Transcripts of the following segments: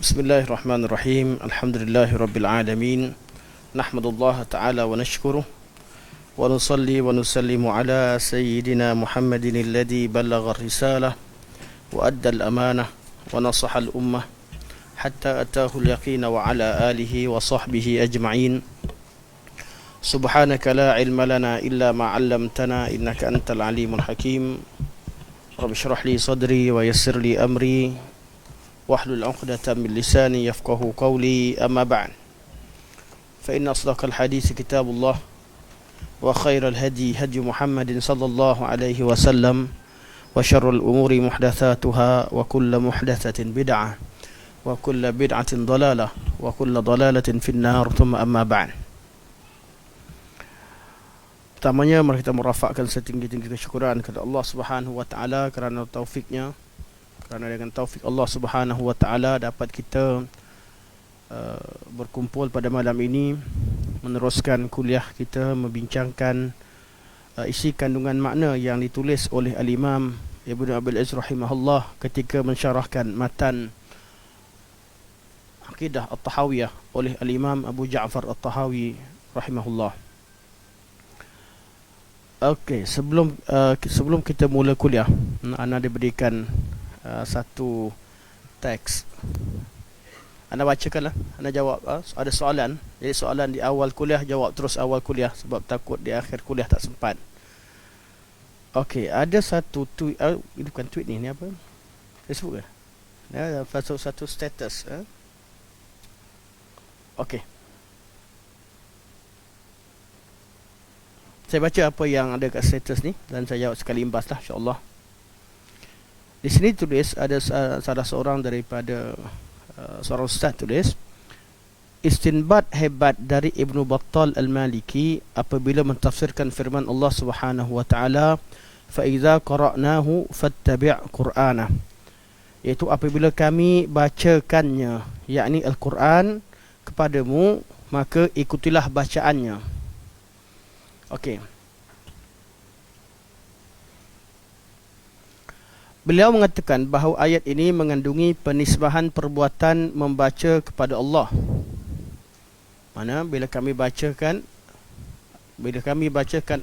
Bismillahirrahmanirrahim. Alhamdulillahirabbil alamin. Nahmadullah ta'ala wa nashkuruh wa nusalli wa nusallimu ala sayyidina Muhammadin alladhi ballagha ar-risalah wa adda al-amanah wa nasaha al-ummah hatta atahu al-yaqina wa ala alihi wa sahbihi ajma'in. Subhanaka la ilma lana illa ma 'allamtana innaka antal alimul hakim. Rabbi shrah li sadri wa yassir li amri واحلل عقدة من لساني يفقه قولي أما بعد فإن أصدق الحديث كتاب الله وخير الهدي هدي محمد صلى الله عليه وسلم وشر الأمور محدثاتها وكل محدثة بدعة وكل بدعة ضلالة وكل ضلالة في النار ثم أما بعد. Pertamanya mari kita merafakkan setinggi-tinggi kesyukuran kepada Allah Subhanahu wa taala kerana taufiknya. Kerana dengan taufik Allah Subhanahu wa taala dapat kita berkumpul pada malam ini meneruskan kuliah kita membincangkan isi kandungan makna yang ditulis oleh Al-Imam Ibnu Abil Izz rahimahullah ketika mensyarahkan matan Aqidah At-Tahawiyah oleh Al-Imam Abu Ja'far At-Tahawi rahimahullah. Okey, sebelum kita mula kuliah, ana diberikan satu teks. Anda bacakanlah, anda jawab. Ada soalan. Jadi soalan di awal kuliah, jawab terus awal kuliah, sebab takut di akhir kuliah tak sempat. Okey, ada satu tweet. Ini bukan tweet ni apa? Facebook ke? Ya, satu status. Okey. Saya baca apa yang ada kat status ni dan saya jawab sekali imbas lah, insya-Allah. Di sini tulis, ada salah seorang daripada seorang ustaz tulis, istinbat hebat dari Ibnu Battal Al-Maliki apabila mentafsirkan firman Allah Subhanahu wa taala, fa idza qara'nahu fattabi' qur'ana, iaitu apabila kami bacakannya, yakni Al-Quran kepadamu, maka ikutilah bacaannya. Okey. Beliau mengatakan bahawa ayat ini mengandungi penisbahan perbuatan membaca kepada Allah. Mana bila kami bacakan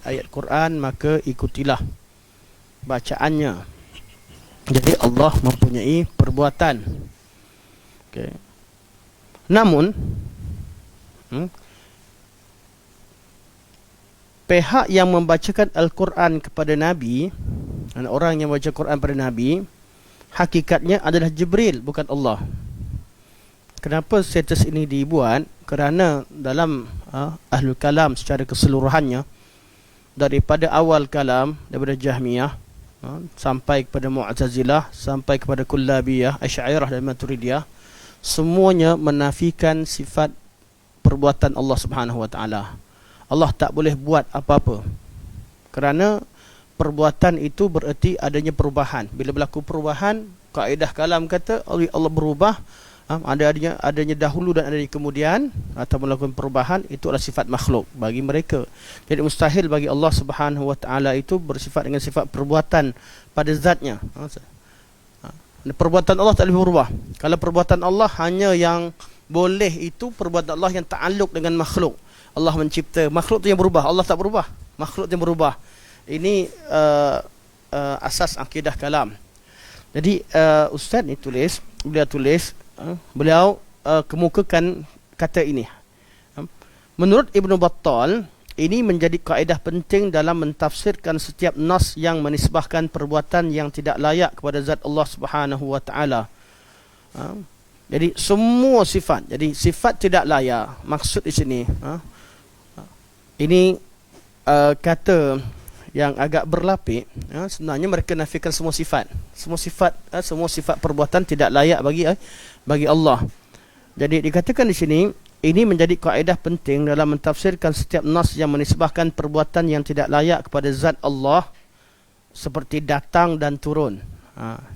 ayat Quran, maka ikutilah bacaannya. Jadi Allah mempunyai perbuatan. Okey. Namun pihak yang membacakan Al-Quran kepada Nabi, orang yang baca Quran pada Nabi, hakikatnya adalah Jibril, bukan Allah. Kenapa status ini dibuat? Kerana dalam Ahlul Kalam secara keseluruhannya, daripada awal kalam, daripada Jahmiyah sampai kepada Mu'tazilah, sampai kepada Kullabiyah, Asy'ariyah dan Maturidiyah, semuanya menafikan sifat perbuatan Allah Subhanahu wa taala. Allah tak boleh buat apa-apa, kerana perbuatan itu bererti adanya perubahan. Bila berlaku perubahan, kaedah kalam kata Allah berubah, adanya dahulu dan adanya kemudian, atau melakukan perubahan, itu adalah sifat makhluk bagi mereka. Jadi mustahil bagi Allah Subhanahu wa taala itu bersifat dengan sifat perbuatan pada zatnya. Perbuatan Allah tak boleh berubah. Kalau perbuatan Allah hanya yang boleh itu perbuatan Allah yang ta'alluq dengan makhluk. Allah mencipta, makhluk tu yang berubah, Allah tak berubah, makhluk tu yang berubah. Ini asas akidah kalam. Jadi ustaz ni beliau kemukakan kata ini. Menurut Ibnu Battal, ini menjadi kaedah penting dalam mentafsirkan setiap nas yang menisbahkan perbuatan yang tidak layak kepada zat Allah Subhanahu wa taala. Jadi semua sifat, jadi sifat tidak layak, maksud di sini ini kata yang agak berlapik. Sebenarnya mereka nafikan semua sifat perbuatan tidak layak bagi Allah. Jadi dikatakan di sini, ini menjadi kaedah penting dalam mentafsirkan setiap nas yang menisbahkan perbuatan yang tidak layak kepada zat Allah, seperti datang dan turun.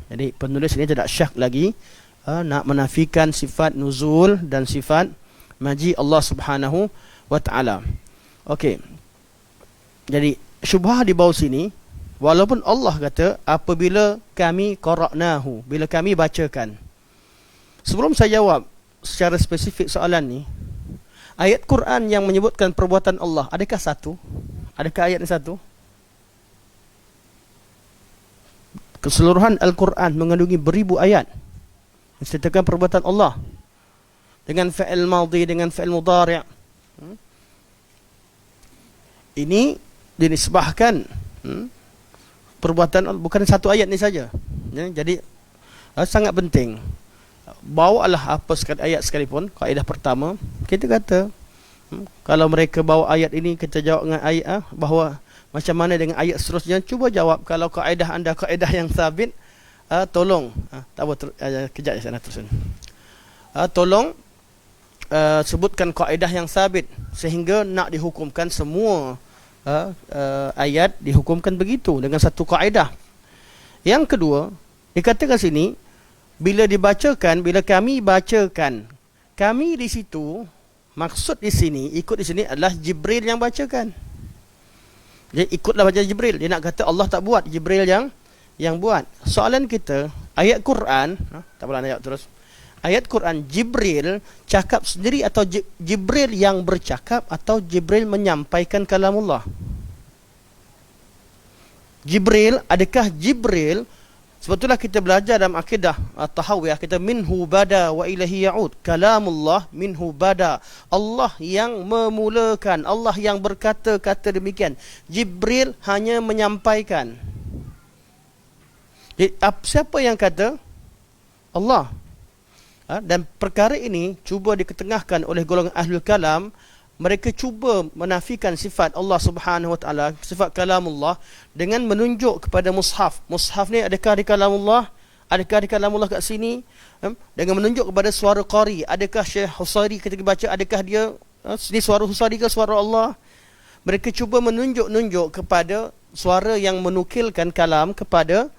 Jadi penulis ini tidak syak lagi nak menafikan sifat nuzul dan sifat maji Allah Subhanahu wa taala. Okey. Jadi syubhah di bawah sini, walaupun Allah kata apabila kami qara'nahu, bila kami bacakan, Sebelum saya jawab secara spesifik soalan ni, ayat Quran yang menyebutkan perbuatan Allah, adakah satu? Adakah ayat yang satu? Keseluruhan Al-Quran mengandungi beribu ayat menceritakan perbuatan Allah dengan fi'il madhi, dengan fi'il mudhari'. Ini dinisbahkan perbuatan Allah, bukan satu ayat ni saja. Jadi sangat penting. Bawalah apa sekali ayat sekalipun. Kaedah pertama, kita kata kalau mereka bawa ayat ini, kita jawab dengan ayat bahawa macam mana dengan ayat seterusnya. Cuba jawab. Kalau kaedah anda kaedah yang sabit, tolong tak apa, kejap saya nak teruskan. Tolong sebutkan kaedah yang sabit sehingga nak dihukumkan semua ayat dihukumkan begitu dengan satu kaedah. Yang kedua, dikatakan sini bila dibacakan, bila kami bacakan, kami di situ, maksud di sini, ikut di sini adalah Jibril yang bacakan. Dia ikutlah baca Jibril. Dia nak kata Allah tak buat, Jibril yang buat. Soalan kita, ayat Quran, tak apalah nak jawab terus. Ayat Quran, Jibril cakap sendiri atau Jibril yang bercakap atau Jibril menyampaikan kalamullah? Jibril, adakah Jibril, sebetulnya kita belajar dalam akidah Tahawiyah, kita minhu bada wa ilahi ya'ud. Kalamullah minhu bada. Allah yang memulakan, Allah yang berkata-kata demikian. Jibril hanya menyampaikan. Siapa yang kata? Allah. Dan perkara ini cuba diketengahkan oleh golongan Ahlul Kalam. Mereka cuba menafikan sifat Allah Subhanahu Wa Taala, sifat kalamullah, dengan menunjuk kepada mushaf. Mushaf ni adakah di kalamullah? Adakah di kalamullah kat sini? Dengan menunjuk kepada suara qari. Adakah Syekh Husairi ketika baca, adakah dia sini suara Husairi ke suara Allah? Mereka cuba menunjuk-nunjuk kepada suara yang menukilkan kalam kepada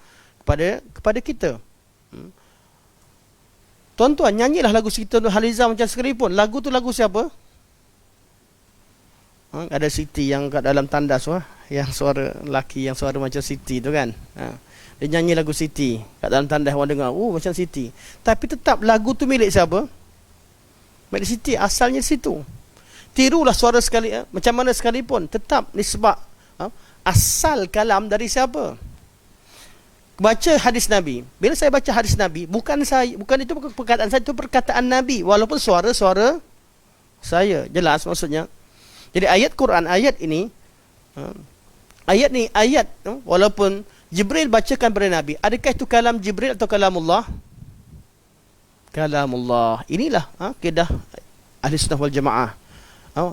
kita. Tuan-tuan, nyanyilah lagu Siti Nurhaliza macam sekalipun. Lagu tu lagu siapa? Ada Siti yang kat dalam tandas, yang suara lelaki, yang suara macam Siti tu kan. Dia nyanyi lagu Siti kat dalam tandas, orang dengar, macam Siti. Tapi tetap lagu tu milik siapa? Milik Siti, asalnya di situ. Tirulah suara sekali, macam mana sekalipun, tetap nisbah asal kalam dari siapa? Baca hadis Nabi. Bila saya baca hadis Nabi, bukan itu perkataan saya, itu perkataan Nabi, walaupun suara-suara saya. Jelas maksudnya. Jadi ayat Quran, ayat ini, walaupun Jibril bacakan kepada Nabi, adakah itu kalam Jibril atau kalamullah? Kalamullah. Inilah akidah Ahli Sunnah wal Jamaah.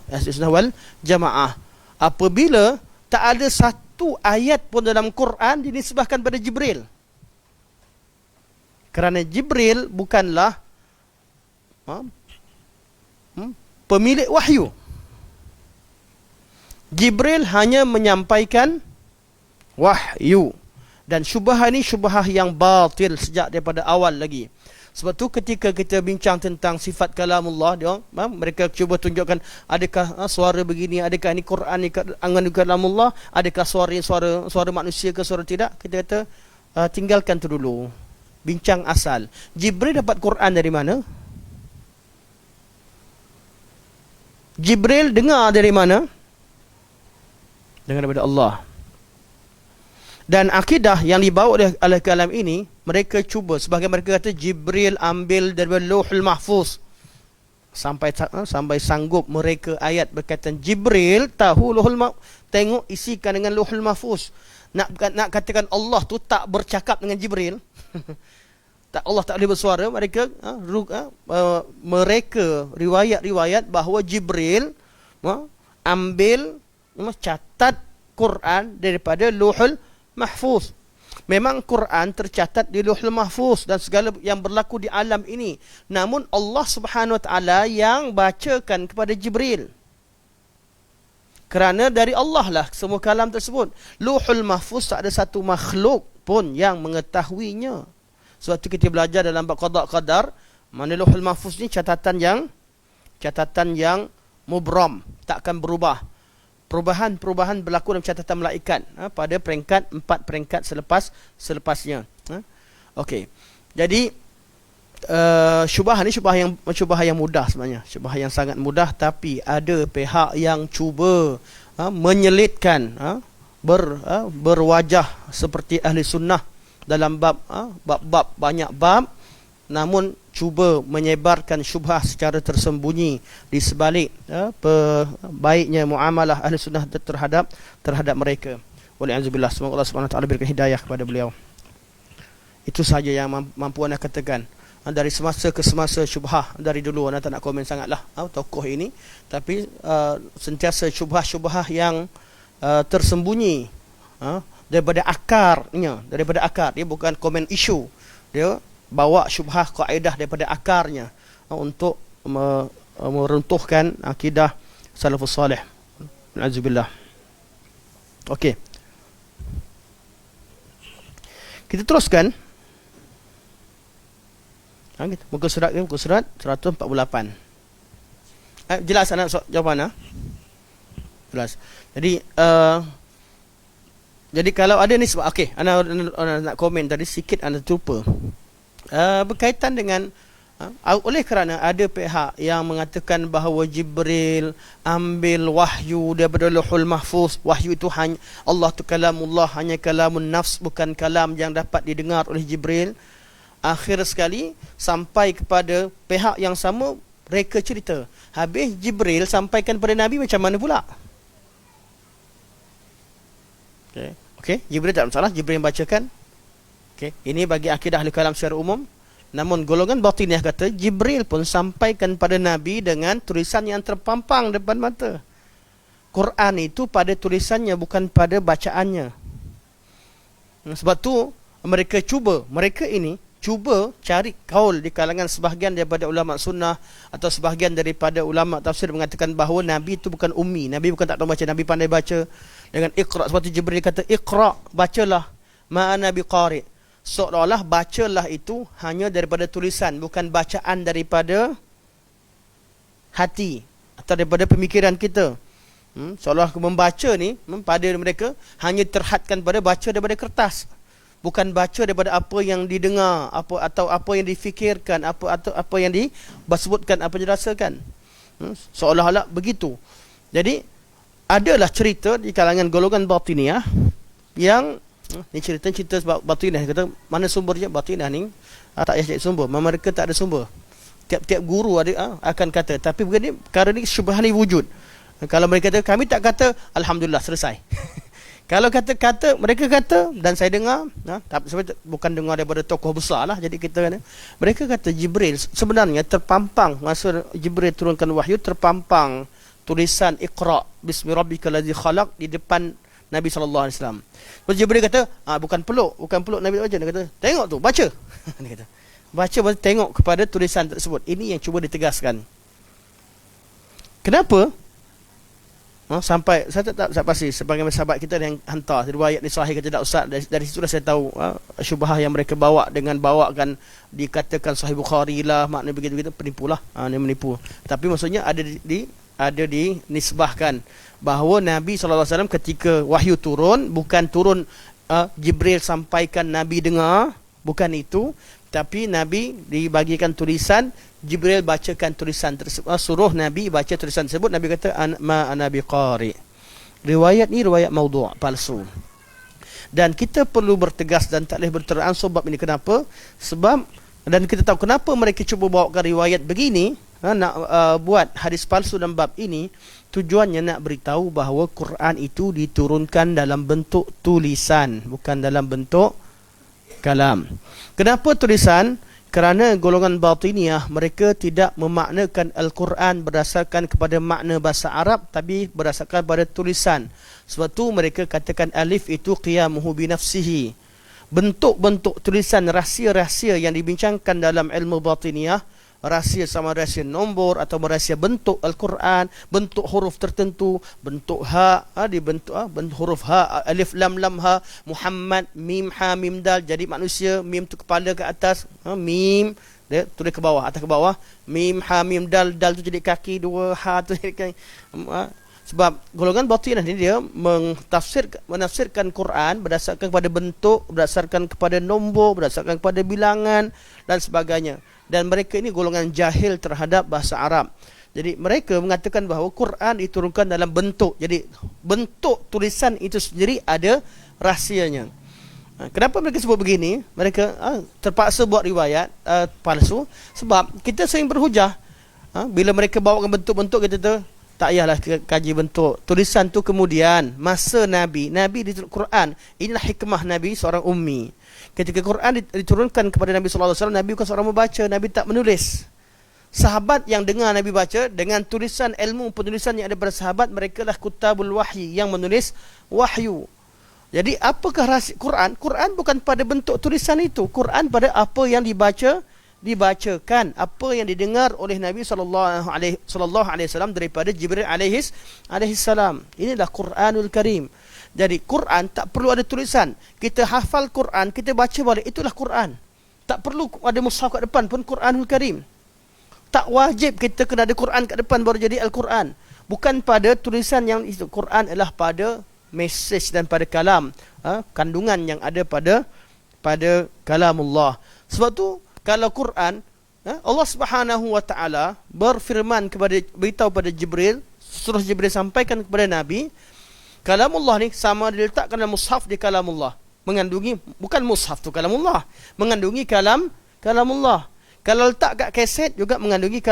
Ahli Sunnah wal Jamaah. Apabila tak ada satu ayat pun dalam Quran dinisbahkan pada Jibril. Kerana Jibril bukanlah pemilik wahyu. Jibril hanya menyampaikan wahyu. Dan syubhah ni syubhah yang batil sejak daripada awal lagi. Sebab tu ketika kita bincang tentang sifat kalamullah, mereka cuba tunjukkan adakah suara begini, adakah ini Quran ni angan kalamullah, adakah suara manusia ke suara tidak. Kita kata tinggalkan tu dulu. Bincang asal. Jibril dapat Quran dari mana? Jibril dengar dari mana? Dengar daripada Allah. Dan akidah yang dibawa oleh kalam ini, mereka cuba, sebagai mereka kata Jibril ambil dari Lauhul Mahfuz. Sampai sanggup mereka ayat berkaitan Jibril tahu Lauhul Mahfuz, tengok isikan dengan Lauhul Mahfuz. Nak katakan Allah tu tak bercakap dengan Jibril. Allah tak boleh bersuara. Mereka riwayat-riwayat bahawa Jibril ambil, catat Quran daripada Lauhul Mahfuz. Memang Quran tercatat di Lauhul Mahfuz dan segala yang berlaku di alam ini. Namun Allah Subhanahu Wa Taala yang bacakan kepada Jibril. Kerana dari Allah lah semua kalam tersebut. Lauhul Mahfuz tak ada satu makhluk pun yang mengetahuinya. Sebab tu kita belajar dalam bab qada qadar, mana Lauhul Mahfuz ni catatan yang mubram, takkan berubah. Perubahan berlaku dalam catatan malaikat pada peringkat 4 peringkat selepasnya. Okey. Jadi syubhah yang mudah sebenarnya, syubhah yang sangat mudah, tapi ada pihak yang cuba menyelitkan, berwajah seperti ahli sunnah dalam bab banyak bab, namun cuba menyebarkan syubhah secara tersembunyi di sebalik baiknya muamalah ahli sunnah terhadap mereka. Waliyahzubillah, semoga Allah Subhanahu Wa Taala berikan hidayah kepada beliau. Itu saja yang mampu anda katakan. Dari semasa ke semasa syubhah dari dulu, anda tak nak komen sangatlah tokoh ini, tapi sentiasa syubhah-syubhah yang tersembunyi daripada akarnya, dia bukan komen isu, dia bawa syubhah kaedah daripada akarnya untuk meruntuhkan akidah salafus salih. Alhamdulillah. Okey, kita teruskan. Muka surat 148. Jelas anak jawapan jelas. Jadi kalau ada ni sebab okey, anak nak komen tadi sikit anda terlupa. Berkaitan dengan oleh kerana ada pihak yang mengatakan bahawa Jibril ambil wahyu daripada Lauhul Mahfuz. Wahyu itu hanya Allah tu kalamullah, hanya kalamun nafs, bukan kalam yang dapat didengar oleh Jibril. Akhir sekali sampai kepada pihak yang sama, mereka cerita, habis Jibril sampaikan kepada Nabi macam mana pula? Okey, Jibril tak masalah, Jibril bacakan. Okey, ini bagi akidah ahli kalam secara umum. Namun golongan batiniah kata Jibril pun sampaikan pada Nabi dengan tulisan yang terpampang depan mata. Quran itu pada tulisannya, bukan pada bacaannya. Sebab tu mereka cuba cari kaul di kalangan sebahagian daripada ulama sunnah atau sebahagian daripada ulama tafsir mengatakan bahawa Nabi itu bukan ummi, Nabi bukan tak tahu baca, Nabi pandai baca. Dengan iqra, seperti Jibril kata iqra, bacalah, ma'ana biqari, seolah-olah bacalah itu hanya daripada tulisan, bukan bacaan daripada hati atau daripada pemikiran kita. Seolah membaca ni pada mereka hanya terhadkan pada baca daripada kertas, bukan baca daripada apa yang didengar, atau apa yang difikirkan, atau apa yang disebutkan, apa yang dirasakan. Seolah-olah begitu. Jadi adalah cerita di kalangan golongan batiniah yang ni cerita sebab batiniah kata mana sumbernya. Batiniah ni tak payah cari sumber, mereka tak ada sumber. Tiap-tiap guru akan kata, tapi perkara ni syubhah ni wujud. Kalau mereka kata, kami tak kata, alhamdulillah selesai. Kalau kata mereka kata, dan saya dengar, bukan dengar daripada tokoh besar lah, jadi kita kata, mereka kata Jibril sebenarnya terpampang, masa Jibril turunkan wahyu, terpampang tulisan Iqra bismi rabbikal ladzi khalaq di depan Nabi sallallahu alaihi wasallam. Terus Jibril kata, bukan peluk Nabi tak baca. Dia kata, tengok tu, baca. Dia kata, baca, tengok kepada tulisan tersebut. Ini yang cuba ditegaskan. Kenapa? Sampai saya tak pasti sebagai sahabat kita yang hantar riwayat ni sahih ke tidak ustaz, dari situ saya tahu syubhah yang mereka bawakan dikatakan sahih Bukhari lah, makna begitu-begitu, penipulah, ni menipu. Tapi maksudnya ada dinisbahkan bahawa Nabi SAW ketika wahyu turun, bukan turun Jibril sampaikan Nabi dengar, bukan itu, tapi Nabi dibagikan tulisan, Jibril bacakan tulisan tersebut, suruh Nabi baca tulisan tersebut. Nabi kata ma ana biqari. Riwayat ni riwayat maudhu', palsu. Dan kita perlu bertegas dan tak boleh berteransur bab ini. Kenapa? Sebab, dan kita tahu kenapa mereka cuba bawakan riwayat begini, nak buat hadis palsu dalam bab ini. Tujuannya nak beritahu bahawa Quran itu diturunkan dalam bentuk tulisan, bukan dalam bentuk kalam. Kenapa tulisan? Kerana golongan batiniah mereka tidak memaknakan Al-Quran berdasarkan kepada makna bahasa Arab, tapi berdasarkan pada tulisan. Sebab tu mereka katakan alif itu qiyamuhu binafsihi. Bentuk-bentuk tulisan, rahsia-rahsia yang dibincangkan dalam ilmu batiniah, rahsia sama rahsia nombor atau rahsia bentuk Al-Quran, bentuk huruf tertentu, bentuk ha, dibentuk huruf ha, alif lam lam ha, Muhammad, mim ha mim dal, jadi manusia, mim tu kepala ke atas, mim dia tulis ke bawah, atas ke bawah, mim ha mim dal, dal tu jadi kaki, dua ha tu jadi kaki. Sebab golongan batinah ni dia menafsirkan Quran berdasarkan kepada bentuk, berdasarkan kepada nombor, berdasarkan kepada bilangan dan sebagainya. dan mereka ini golongan jahil terhadap bahasa Arab. Jadi mereka mengatakan bahawa Quran diturunkan dalam bentuk. Jadi bentuk tulisan itu sendiri ada rahsianya. Kenapa mereka sebut begini? Mereka terpaksa buat riwayat palsu sebab kita sering berhujah. Bila mereka bawakan bentuk-bentuk, kita tu tak payahlah kaji bentuk. Tulisan tu kemudian masa Nabi diturunkan Quran. Inilah hikmah Nabi seorang ummi. Ketika Quran diturunkan kepada Nabi sallallahu alaihi wasallam, Nabi bukan seorang membaca, Nabi tak menulis. Sahabat yang dengar Nabi baca dengan tulisan ilmu penulisan yang ada pada sahabat, mereka lah kutabul wahyi, yang menulis wahyu. Jadi apakah rahsia Quran? Quran bukan pada bentuk tulisan itu. Quran pada apa yang dibacakan, apa yang didengar oleh Nabi sallallahu alaihi wasallam daripada Jibril alaihi salam. Inilah Quranul Karim. Jadi Quran tak perlu ada tulisan. Kita hafal Quran, kita baca balik, itulah Quran. Tak perlu ada mushaf kat depan pun Quranul Karim. Tak wajib kita kena ada Quran kat depan baru jadi Al-Quran. Bukan pada tulisan yang itu. Quran adalah pada mesej dan pada kalam, kandungan yang ada pada kalamullah. Sebab tu kalau Quran, Allah Subhanahu wa taala berfirman beritahu pada Jibril, suruh Jibril sampaikan kepada Nabi, kalamullah ni sama diletakkan dalam mushaf di kalamullah, mengandungi, bukan mushaf tu kalamullah, mengandungi kalamullah. Kalau letak kat kaset juga mengandungi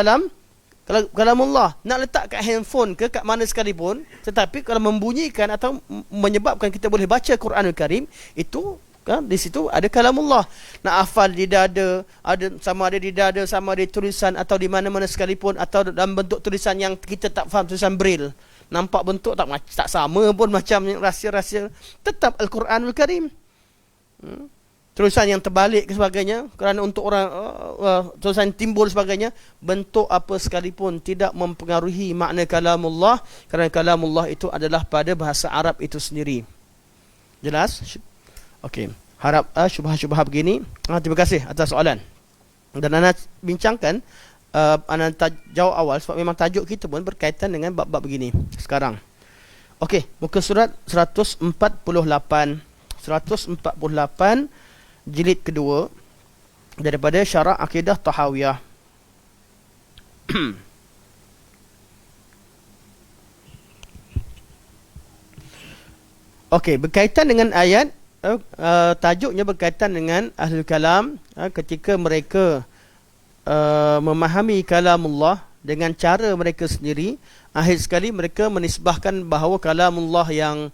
kalamullah. Nak letak kat handphone ke kat mana sekalipun, tetapi kalau membunyikan atau menyebabkan kita boleh baca Quranul Karim, itu di situ ada kalamullah. Nak hafal di dada, sama ada di dada, sama ada di tulisan atau di mana-mana sekalipun, atau dalam bentuk tulisan yang kita tak faham, tulisan braille. Nampak bentuk tak sama pun, macam rahsia-rahsia, tetap Al-Quranul Karim. Tulisan yang terbalik ke sebagainya, kerana untuk orang tulisan timbul sebagainya, bentuk apa sekalipun tidak mempengaruhi makna kalamullah, kerana kalamullah itu adalah pada bahasa Arab itu sendiri. Jelas? Okey, harap syubhat-syubhat begini. Terima kasih atas soalan. Dan Ana bincangkan, Ana jawab awal sebab memang tajuk kita pun berkaitan dengan bab-bab begini sekarang. Okey, muka surat 148 jilid kedua daripada Syarah Akidah Tahawiyah. Okey, berkaitan dengan ayat, tajuknya berkaitan dengan Ahlul Kalam, ketika mereka memahami kalamullah dengan cara mereka sendiri. Akhir sekali mereka menisbahkan bahawa kalamullah yang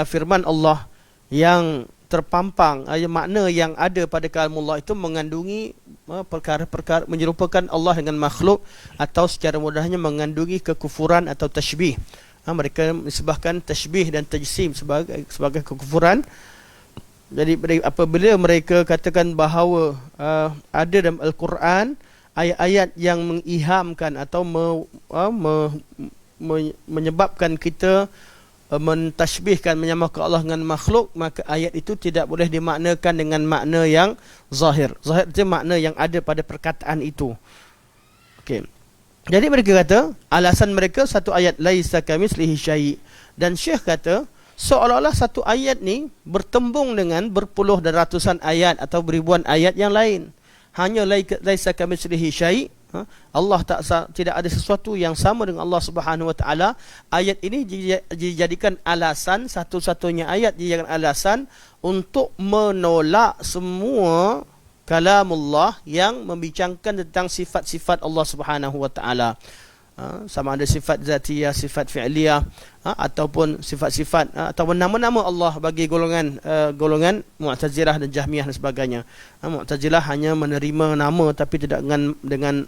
firman Allah yang terpampang, makna yang ada pada kalamullah itu mengandungi perkara-perkara menyerupakan Allah dengan makhluk, atau secara mudahnya mengandungi kekufuran atau tashbih. Mereka menisbahkan tashbih dan tajsim sebagai kekufuran. Jadi apabila mereka katakan bahawa ada dalam Al-Quran ayat-ayat yang mengihamkan atau menyebabkan kita mentashbihkan, menyamakan Allah dengan makhluk, maka ayat itu tidak boleh dimaknakan dengan makna yang zahir. Zahir itu makna yang ada pada perkataan itu. Okey. Jadi mereka kata, alasan mereka satu ayat laisa kamitslihi syai', dan Syekh kata seolah-olah satu ayat ni bertembung dengan berpuluh dan ratusan ayat atau beribuan ayat yang lain. Hanya laisa kamitslihi syai', Allah tidak ada sesuatu yang sama dengan Allah Subhanahu wa taala. Ayat ini dijadikan alasan, satu-satunya ayat dijadikan alasan untuk menolak semua kalamullah yang membincangkan tentang sifat-sifat Allah Subhanahu wa taala. Sama ada sifat zatiyah, sifat fi'liyah, ataupun sifat-sifat ataupun nama-nama Allah bagi golongan Mu'tazilah dan Jahmiyah dan sebagainya. Mu'tazilah hanya menerima nama tapi tidak dengan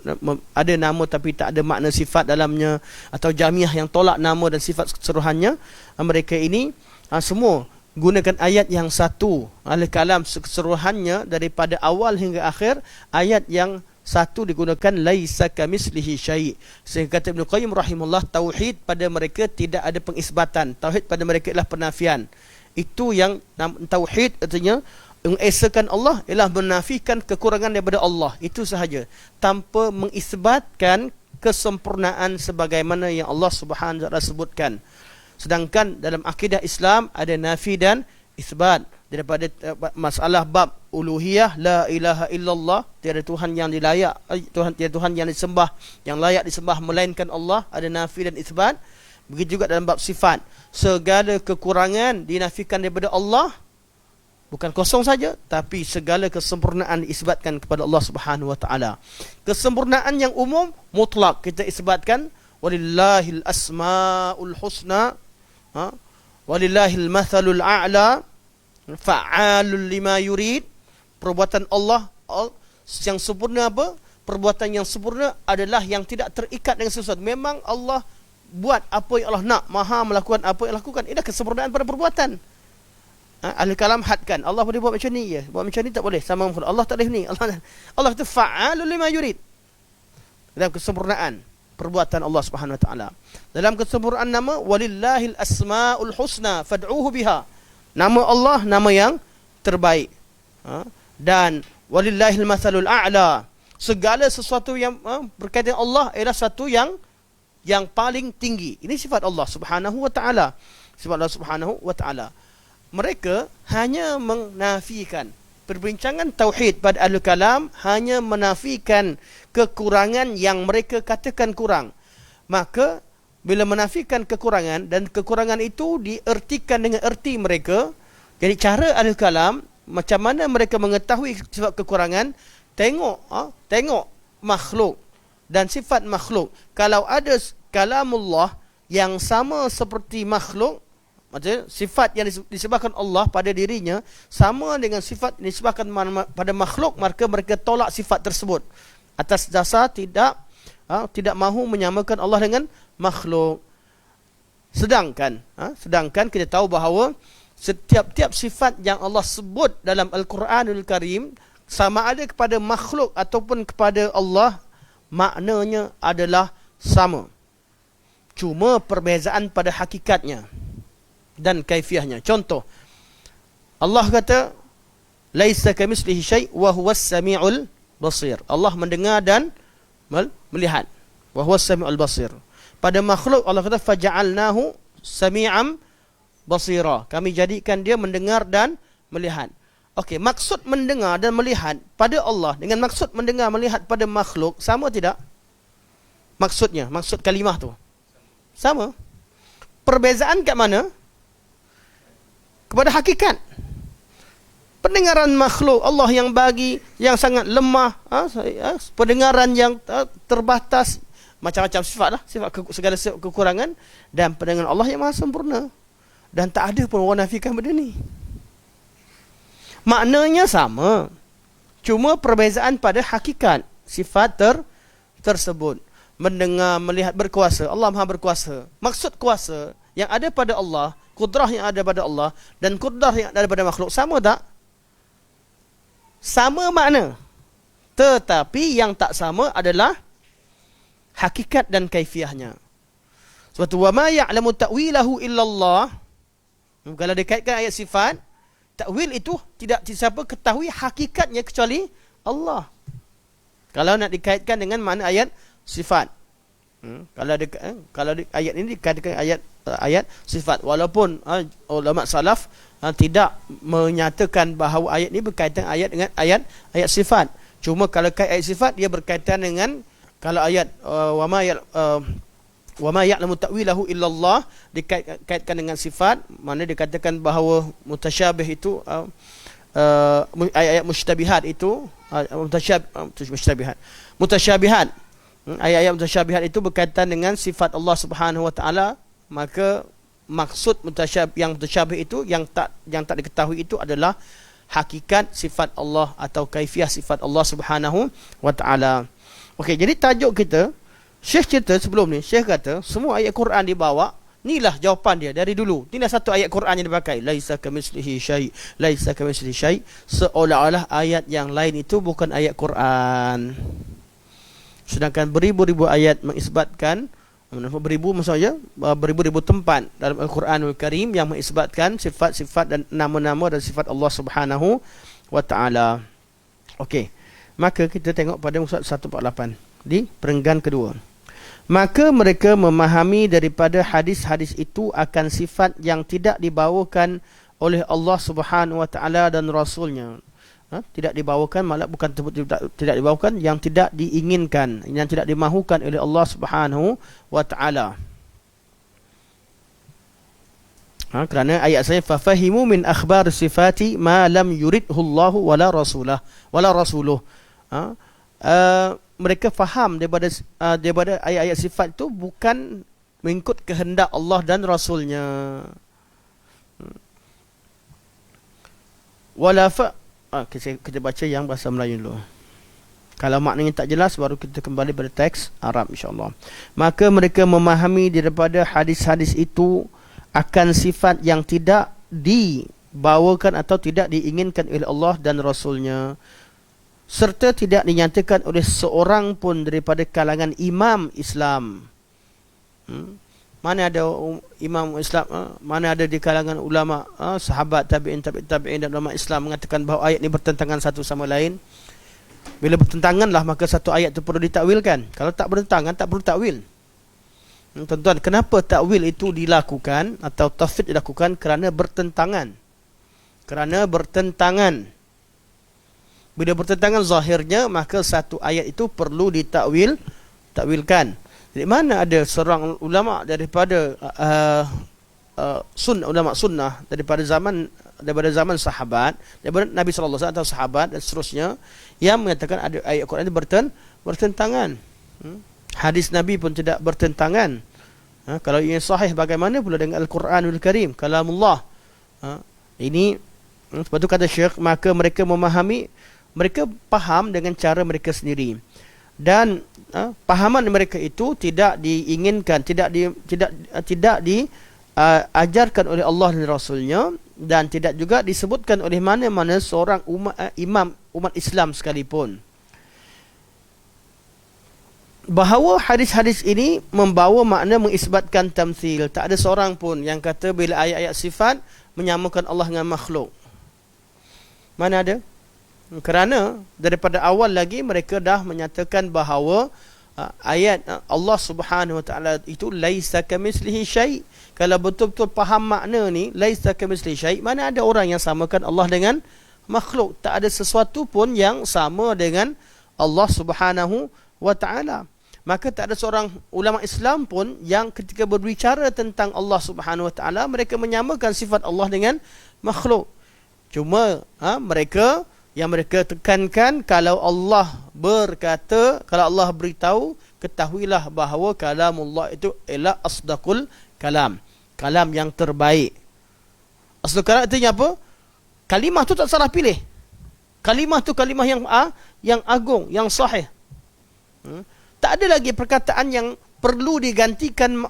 ada nama tapi tak ada makna sifat dalamnya, atau Jahmiyah yang tolak nama dan sifat keseluruhannya. Mereka ini semua gunakan ayat yang satu, al-kalam keseluruhannya daripada awal hingga akhir. Ayat yang satu digunakan laisa kamitslihi syai'. Sehingga kata Ibnu Qayyim rahimahullah, tauhid pada mereka tidak ada pengisbatan. Tauhid pada mereka ialah penafian. Itu yang tauhid artinya mengesakan Allah ialah menafikan kekurangan daripada Allah. Itu sahaja, tanpa mengisbatkan kesempurnaan sebagaimana yang Allah Subhanahu wa taala sebutkan. Sedangkan dalam akidah Islam ada nafi dan isbat. daripada masalah bab uluhiyah, la ilaha illallah, tiada Tuhan yang dilayak, tiada Tuhan yang disembah, yang layak disembah melainkan Allah, ada nafi dan isbat. Begitu juga dalam bab sifat, segala kekurangan dinafikan daripada Allah, bukan kosong saja, tapi segala kesempurnaan diisbatkan kepada Allah Subhanahu wa taala. Kesempurnaan yang umum mutlak kita isbatkan, walillahil asmaul husna, walillahil mathalul a'la, fa'alul lima yurid. Perbuatan Allah yang sempurna apa? Perbuatan yang sempurna adalah yang tidak terikat dengan sesuatu. Memang Allah buat apa yang Allah nak, maha melakukan apa yang lakukan. Ini kesempurnaan pada perbuatan. Ahli kalam hadkan, Allah boleh buat macam ni je, buat macam ni tak boleh, sama Allah tak boleh ni. Allah itu fa'alul lima yurid. Dalam kesempurnaan perbuatan Allah Subhanahu wa taala. Dalam kesempurnaan nama, walillahil asmaul husna fad'uhu biha. Nama Allah nama yang terbaik. Dan walillahil mathalul a'la. Segala sesuatu yang berkaitan Allah adalah satu yang paling tinggi. Ini sifat Allah Subhanahu wa taala. Sifat Allah Subhanahu wa taala. Mereka hanya menafikan, perbincangan tauhid pada ahli kalam hanya menafikan kekurangan yang mereka katakan kurang. Maka bila menafikan kekurangan, dan kekurangan itu diertikan dengan erti mereka, jadi cara ahli kalam macam mana mereka mengetahui sifat kekurangan, tengok makhluk dan sifat makhluk. Kalau ada kalamullah yang sama seperti makhluk, maksudnya sifat yang disebabkan Allah pada dirinya sama dengan sifat yang disebabkan pada makhluk, maka mereka tolak sifat tersebut atas dasar tidak mahu menyamakan Allah dengan makhluk. Sedangkan kita tahu bahawa setiap sifat yang Allah sebut dalam Al-Quranul Karim, sama ada kepada makhluk ataupun kepada Allah, maknanya adalah sama. Cuma perbezaan pada hakikatnya dan kaifiahnya. Contoh, Allah kata laisa kamitslihi syai' wa huwas samiul basir. Allah mendengar dan melihat. Wa huwas samiul basir. Pada makhluk Allah kata faja'alnahu sami'an basira. Kami jadikan dia mendengar dan melihat. Okey, maksud mendengar dan melihat pada Allah dengan maksud mendengar melihat pada makhluk sama tidak? Maksudnya, maksud kalimah tu sama. Perbezaan kat mana? Kepada hakikat. Pendengaran makhluk Allah yang bagi yang sangat lemah, pendengaran yang terbatas, macam-macam sifat lah, segala sifat kekurangan, dan pendengaran Allah yang maha sempurna, dan tak ada pun orang nafikan benda ni. Maknanya sama, cuma perbezaan pada hakikat sifat tersebut. Mendengar, melihat, berkuasa. Allah maha berkuasa. Maksud kuasa yang ada pada Allah, kudrah yang ada pada Allah dan kudrah yang ada pada makhluk sama tak? Sama makna. Tetapi yang tak sama adalah hakikat dan kaifiahnya. Sebab tu, wa ma ya'lamu ta'wilahu illallah. Kalau dikaitkan ayat sifat, takwil itu tidak siapa ketahui hakikatnya kecuali Allah. Kalau nak dikaitkan dengan makna ayat sifat. Kalau ayat ini dikaitkan ayat sifat, walaupun ulama salaf tidak menyatakan bahawa ayat ini berkaitan ayat dengan ayat sifat. Cuma kalau kait ayat sifat, dia berkaitan dengan kalau ayat wa ma ya'lamu ta'wilahu illallah dikaitkan dengan sifat, mana dikatakan bahawa mutasyabih itu ayat mustabihat itu mutasyabihat. Ayat-ayat mutasyabihat itu berkaitan dengan sifat Allah Subhanahu wa taala, maka maksud yang mutasyabih itu yang tak diketahui itu adalah hakikat sifat Allah atau kaifiah sifat Allah Subhanahu wa taala. Okey, jadi tajuk kita, Syekh cerita sebelum ni, Syekh kata semua ayat Quran dibawa, inilah jawapan dia dari dulu. Inilah satu ayat Quran yang dipakai, laisa kamitslihi syai', laisa kamitslihi syai', seolah-olah ayat yang lain itu bukan ayat Quran. Sedangkan beribu-ribu ayat mengisbatkan, beribu-ribu tempat dalam Al-Quranul Karim yang mengisbatkan sifat-sifat dan nama-nama dan sifat Allah Subhanahu wa taala. Okey. Maka kita tengok pada muka 148 di perenggan kedua. Maka mereka memahami daripada hadis-hadis itu akan sifat yang tidak dibawakan oleh Allah Subhanahu wa taala dan rasulnya. Tidak dibawakan, malah bukan tidak dibawakan, yang tidak diinginkan, yang tidak dimahukan oleh Allah Subhanahu wa taala. Kerana ayat saya fafahimu min akhbar sifati ma lam yuridhu Allah wala rasuluh. Mereka faham daripada ayat-ayat sifat itu bukan mengikut kehendak Allah dan rasulnya. Wala fa kita baca yang bahasa Melayu dulu. Kalau maknanya tak jelas, baru kita kembali pada teks Arab insya-Allah. Maka mereka memahami daripada hadis-hadis itu akan sifat yang tidak dibawakan atau tidak diinginkan oleh Allah dan Rasulnya, serta tidak dinyatakan oleh seorang pun daripada kalangan imam Islam. Mana ada imam Islam, mana ada di kalangan ulama, sahabat, tabi'in dan ulama Islam mengatakan bahawa ayat ini bertentangan satu sama lain. Bila bertentanganlah, maka satu ayat itu perlu ditakwilkan. Kalau tak bertentangan, tak perlu takwil. Tuan-tuan, kenapa takwil itu dilakukan atau tafsir dilakukan? Kerana bertentangan. Kerana bertentangan. Bila bertentangan zahirnya, maka satu ayat itu perlu takwilkan. Jadi mana ada seorang ulama daripada ulama sunnah daripada zaman sahabat, daripada Nabi sallallahu alaihi wasallam atau sahabat dan seterusnya, yang mengatakan ada ayat Quran itu bertentangan. Hadis Nabi pun tidak bertentangan. Kalau ia sahih, bagaimana pula dengan Al-Quranul Karim, kalamullah? Ini sebab itu kata Syekh, maka mereka memahami, mereka faham dengan cara mereka sendiri, dan pahaman mereka itu tidak diinginkan, tidak diajarkan oleh Allah dan Rasulnya, dan tidak juga disebutkan oleh mana-mana seorang imam umat Islam sekalipun. Bahawa hadis-hadis ini membawa makna mengisbatkan tamthil. Tak ada seorang pun yang kata bila ayat-ayat sifat menyamakan Allah dengan makhluk. Mana ada? Kerana daripada awal lagi mereka dah menyatakan bahawa ayat Allah Subhanahu wa taala itu laisa kamitslihi syai'. Kalau betul-betul faham makna ni, laisa kamitslihi syai', mana ada orang yang samakan Allah dengan makhluk? Tak ada sesuatu pun yang sama dengan Allah Subhanahu wa taala. Maka tak ada seorang ulama Islam pun yang ketika berbicara tentang Allah Subhanahu wa taala, mereka menyamakan sifat Allah dengan makhluk. Cuma mereka tekankan, kalau Allah berkata, kalau Allah beritahu, ketahuilah bahawa kalamullah itu ialah asdaqul kalam, kalam yang terbaik. Asdaqul kalam artinya apa? Kalimah tu tak salah pilih. Kalimah tu kalimah yang agung, yang sahih. Tak ada lagi perkataan yang perlu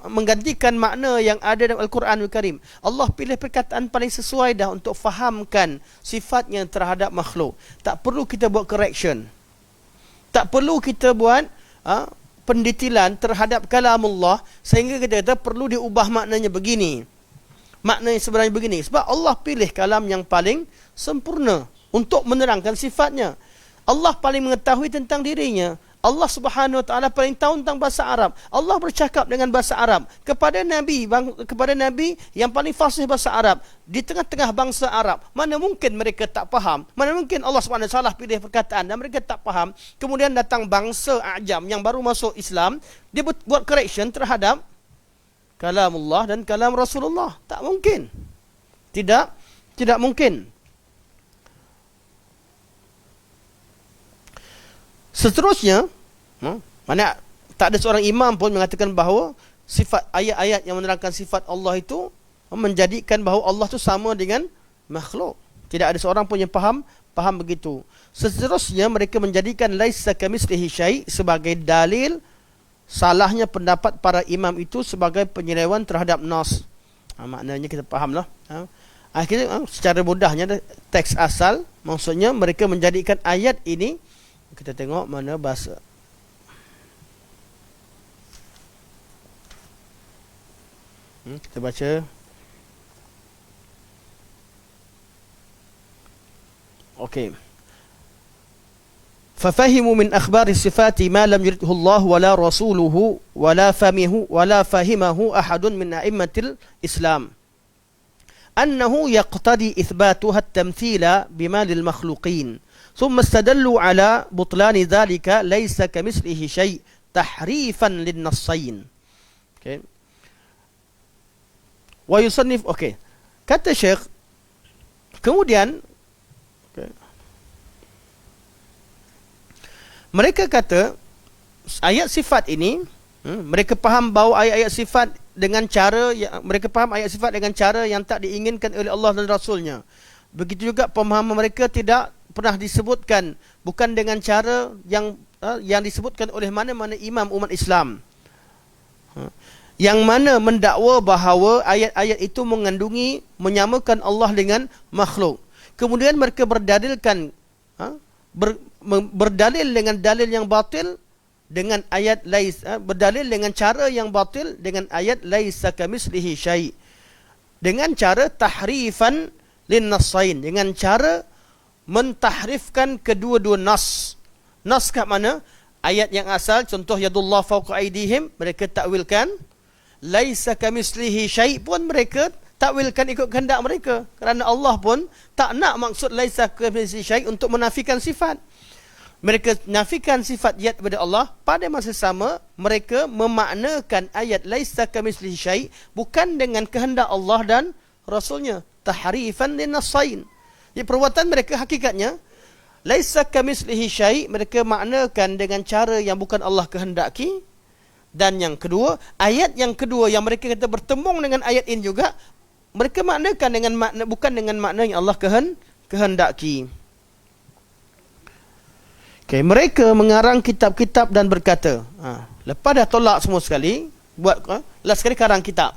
menggantikan makna yang ada dalam Al-Quranul Karim. Allah pilih perkataan paling sesuai dah untuk fahamkan sifatnya terhadap makhluk. Tak perlu kita buat correction. Tak perlu kita buat pendetilan terhadap kalamullah sehingga kita kata perlu diubah maknanya begini. Maknanya sebenarnya begini. Sebab Allah pilih kalam yang paling sempurna untuk menerangkan sifatnya. Allah paling mengetahui tentang dirinya. Allah Subhanahu wa taala paling tahu tentang bahasa Arab. Allah bercakap dengan bahasa Arab kepada nabi yang paling fasih bahasa Arab di tengah-tengah bangsa Arab. Mana mungkin mereka tak faham? Mana mungkin Allah Subhanahu wa taala pilih perkataan dan mereka tak faham? Kemudian datang bangsa Ajam yang baru masuk Islam, dia buat correction terhadap kalamullah dan kalam Rasulullah. Tak mungkin. Tidak mungkin. Seterusnya, mana tak ada seorang imam pun mengatakan bahawa sifat ayat-ayat yang menerangkan sifat Allah itu menjadikan bahawa Allah itu sama dengan makhluk. Tidak ada seorang pun yang faham begitu. Seterusnya mereka menjadikan laisa kamitslihi syai' sebagai dalil salahnya pendapat para imam itu sebagai penyelewan terhadap nas. Maknanya kita fahamlah. Akhirnya secara mudahnya teks asal, maksudnya mereka menjadikan ayat ini. Kita tengok mana bahasa. Kita baca. Okey. Fafahimu min akhbari sifati ma lam yuridhu Allah wala rasuluhu wala fahimahu ahadun min a'immatil Islam. annahu yaqtadi ithbatuha at-tamthila bima lil makhluqin. Thumma istadallu ala butlani dhalika laysa kamithlihi syai' tahrifan lin nassain. Okey. Wa yusannif, okey. Kata Syekh, kemudian mereka kata ayat sifat ini, mereka faham bahawa ayat-ayat sifat dengan cara mereka faham ayat sifat dengan cara yang tak diinginkan oleh Allah dan Rasulnya. Begitu juga pemahaman mereka tidak pernah disebutkan, bukan dengan cara yang disebutkan oleh mana-mana imam umat Islam, yang mana mendakwa bahawa ayat-ayat itu mengandungi menyamakan Allah dengan makhluk. Kemudian mereka berdalilkan berdalil dengan dalil yang batil dengan ayat berdalil dengan cara yang batil dengan ayat laisa kamitslihi syai', dengan cara tahrifan lin nassain, dengan cara mentahrifkan kedua-dua nas. Nas kat mana? Ayat yang asal, contoh yadullah fawqa aydihim, mereka takwilkan laisa kamitslihi syai' pun mereka takwilkan ikut kehendak mereka, kerana Allah pun tak nak maksud laisa kamitslihi syai' untuk menafikan sifat. Mereka nafikan sifat zat kepada Allah, pada masa sama mereka memaknakan ayat laisa kamitslihi syai' bukan dengan kehendak Allah dan Rasulnya, tahrifan lin nassain. Jadi perbuatan mereka hakikatnya laisa kamitslihi syai', mereka maknakan dengan cara yang bukan Allah kehendaki. Dan yang kedua, ayat yang kedua yang mereka kata bertembung dengan ayat ini juga, mereka maknakan dengan makna bukan dengan makna yang Allah kehendaki. Okay, mereka mengarang kitab-kitab dan berkata, lepas dah tolak semua sekali, last sekali karang kitab.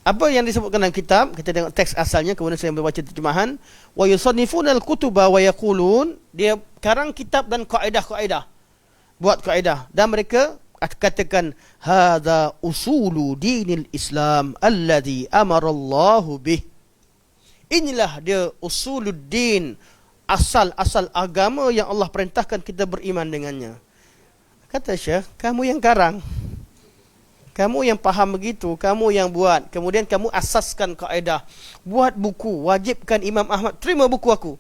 Apa yang disebutkan dalam kitab? Kita tengok teks asalnya, kemudian saya membaca terjemahan. Wa yusannifuna al-kutuba wa yaqulun, dia karang kitab dan kaedah-kaedah, buat kaedah, dan mereka katakan hadza usulu dinil Islam alladhi amara Allahu bih. Inilah dia usuluddin, asal-asal agama yang Allah perintahkan kita beriman dengannya. Kata Syekh, kamu yang karang, kamu yang faham begitu, kamu yang buat, kemudian kamu asaskan kaedah, buat buku, wajibkan Imam Ahmad terima buku aku.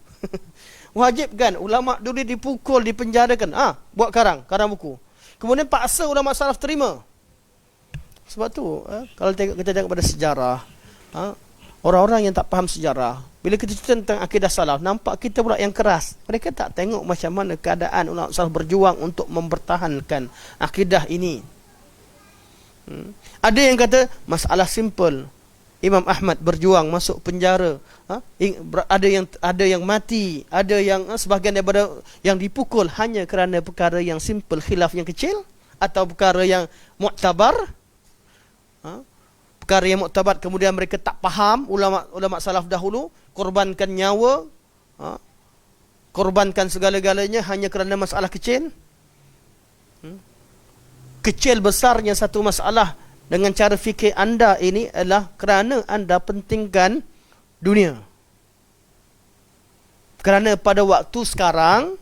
Wajibkan ulama dulu dipukul, dipenjarakan, buat karang buku. Kemudian paksa ulama salaf terima. Sebab tu kalau kita tengok pada sejarah, orang-orang yang tak faham sejarah, bila kita cerita tentang akidah salaf, nampak kita pula yang keras. Mereka tak tengok macam mana keadaan ulama salaf berjuang untuk mempertahankan akidah ini. Ada yang kata masalah simple, Imam Ahmad berjuang masuk penjara, ada yang mati, ada yang sebahagian daripada yang dipukul hanya kerana perkara yang simple, khilaf yang kecil, atau perkara yang muktabar, perkara yang muktabar, kemudian mereka tak faham, ulama salaf dahulu korbankan nyawa, korbankan segala-galanya hanya kerana masalah kecil. Kecil besarnya satu masalah dengan cara fikir anda ini adalah kerana anda pentingkan dunia. Kerana pada waktu sekarang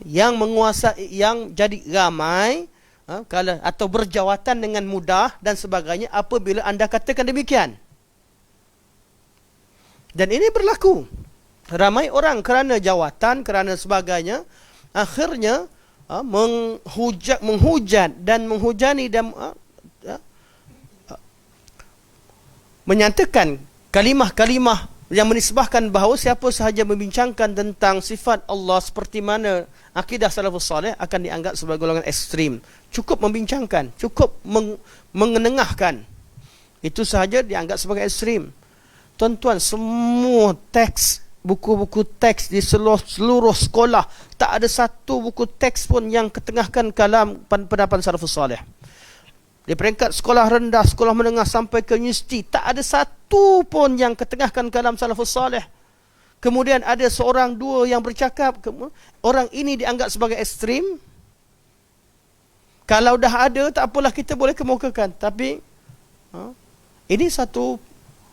yang menguasai, yang jadi ramai atau berjawatan dengan mudah dan sebagainya apabila anda katakan demikian. Dan ini berlaku. Ramai orang kerana jawatan, kerana sebagainya, akhirnya menghujat dan menghujani dan menyatakan kalimah-kalimah yang menisbahkan bahawa siapa sahaja membincangkan tentang sifat Allah seperti mana akidah salafus salih akan dianggap sebagai golongan ekstrim. Cukup membincangkan, cukup mengenengahkan, itu sahaja dianggap sebagai ekstrim. Tuan-tuan, semua teks, buku-buku teks di seluruh sekolah, tak ada satu buku teks pun yang ketengahkan kalam pendapat salafus salih. Di peringkat sekolah rendah, sekolah menengah sampai ke universiti, tak ada satu pun yang ketengahkan kalam salafus salih. Kemudian ada seorang dua yang bercakap, orang ini dianggap sebagai ekstrim. Kalau dah ada, tak apalah, kita boleh kemukakan. Tapi ini satu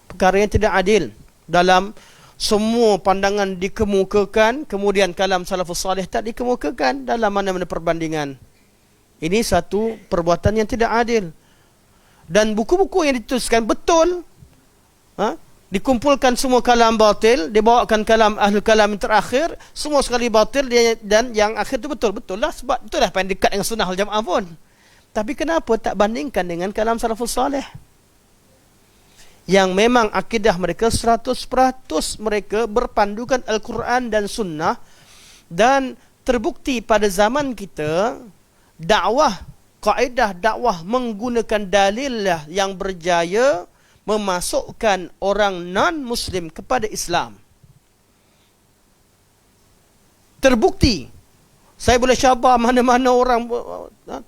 perkara yang tidak adil. Dalam semua pandangan dikemukakan, kemudian kalam salafus salih tak dikemukakan dalam mana-mana perbandingan. Ini satu perbuatan yang tidak adil. Dan buku-buku yang dituliskan betul, Dikumpulkan semua kalam batil, dibawakan kalam ahlul kalam yang terakhir, semua sekali batil, dan yang akhir tu betul. Betul lah, sebab itulah paling dekat dengan sunnah wal jamaah pun. Tapi kenapa tak bandingkan dengan kalam salafus salih, yang memang akidah mereka 100% mereka berpandukan Al-Quran dan sunnah. Dan terbukti pada zaman kita, kaedah dakwah menggunakan dalil lah yang berjaya memasukkan orang non-Muslim kepada Islam. Terbukti. Saya boleh syabas mana-mana orang,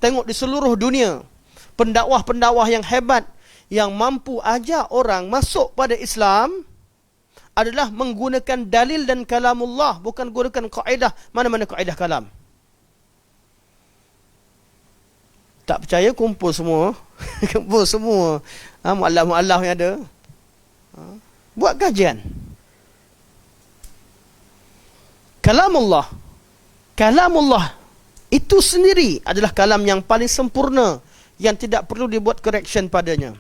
tengok di seluruh dunia, pendakwah-pendakwah yang hebat, yang mampu ajak orang masuk pada Islam, adalah menggunakan dalil dan kalamullah, bukan gunakan kaedah, mana-mana kaedah kalam. Tak percaya, kumpul semua. Kumpul semua mu'allaf-mu'allaf yang ada. Buat kajian. Kalamullah itu sendiri adalah kalam yang paling sempurna, yang tidak perlu dibuat correction padanya.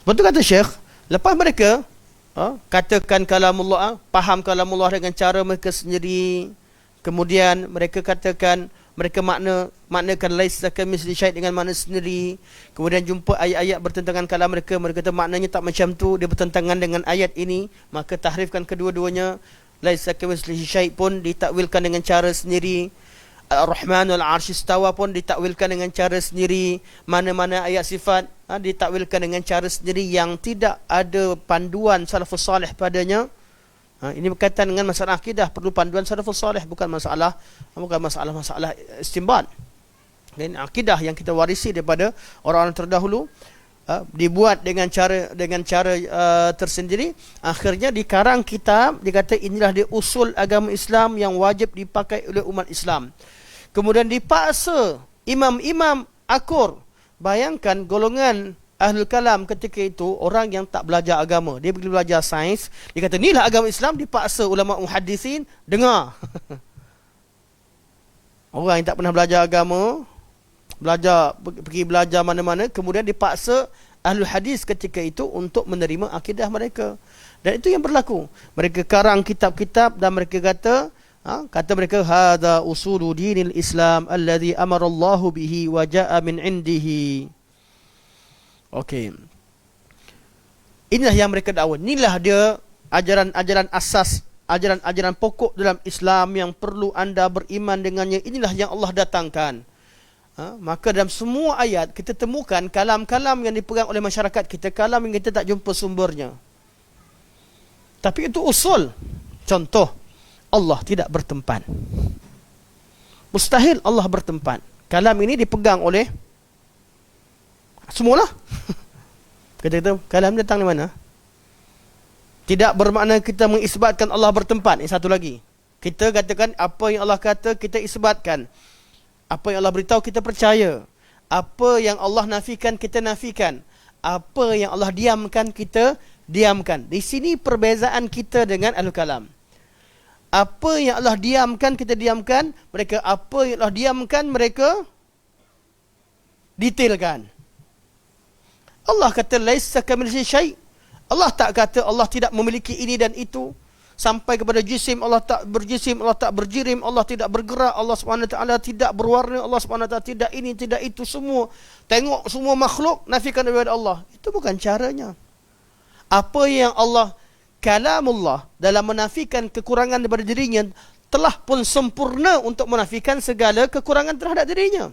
Betul kata Syekh, lepas mereka katakan kalamullah, faham kalamullah dengan cara mereka sendiri, kemudian mereka katakan, mereka maknakan laisa kamitslihi syai' dengan makna sendiri. Kemudian jumpa ayat-ayat bertentangan kalam mereka, mereka kata maknanya tak macam tu, dia bertentangan dengan ayat ini, maka tahrifkan kedua-duanya. Laisa kamitslihi syai' pun ditakwilkan dengan cara sendiri. Ar-Rahmanul 'Arsy Istawa pun ditakwilkan dengan cara sendiri. Mana-mana ayat sifat ditakwilkan dengan cara sendiri yang tidak ada panduan salafus salih padanya. Ini berkaitan dengan masalah akidah, perlu panduan salafus salih, bukan masalah istinbat. Dan akidah yang kita warisi daripada orang-orang terdahulu, dibuat dengan cara tersendiri. Akhirnya dikarang kitab, dikata inilah dia usul agama Islam yang wajib dipakai oleh umat Islam. Kemudian dipaksa imam-imam akur. Bayangkan golongan Ahlul Kalam ketika itu orang yang tak belajar agama. Dia pergi belajar sains, dia kata inilah agama Islam, dipaksa ulama muhaddisin dengar. Orang yang tak pernah belajar agama, pergi belajar mana-mana, kemudian dipaksa Ahlul Hadis ketika itu untuk menerima akidah mereka. Dan itu yang berlaku. Mereka karang kitab-kitab dan mereka kata mereka hadza usulu dinil Islam alladhi amara Allahu bihi wa jaa min indihi. Okey. Inilah yang mereka dakwa. Inilah dia ajaran-ajaran asas, ajaran-ajaran pokok dalam Islam yang perlu anda beriman dengannya. Inilah yang Allah datangkan. Maka dalam semua ayat kita temukan kalam-kalam yang dipegang oleh masyarakat kita, kalam yang kita tak jumpa sumbernya. Tapi itu usul. Contoh, Allah tidak bertempat. Mustahil Allah bertempat. Kalam ini dipegang oleh semualah. Kata-kata kalam datang dari mana? Tidak bermakna kita mengisbatkan Allah bertempat. Ini satu lagi. Kita katakan apa yang Allah kata kita isbatkan. Apa yang Allah beritahu kita percaya. Apa yang Allah nafikan kita nafikan. Apa yang Allah diamkan kita diamkan. Di sini perbezaan kita dengan Ahlul Kalam. Apa yang Allah diamkan kita diamkan. Mereka apa yang Allah diamkan mereka detailkan. Allah kata laisa kamitslihi syai'. Allah tak kata Allah tidak memiliki ini dan itu. Sampai kepada jisim, Allah tak berjisim, Allah tak berjirim, Allah tidak bergerak, Allah SWT tidak berwarna, Allah SWT tidak ini, tidak itu, semua. Tengok semua makhluk, nafikan daripada Allah. Itu bukan caranya. Apa yang Allah, kalamullah, dalam menafikan kekurangan daripada dirinya, telah pun sempurna untuk menafikan segala kekurangan terhadap dirinya.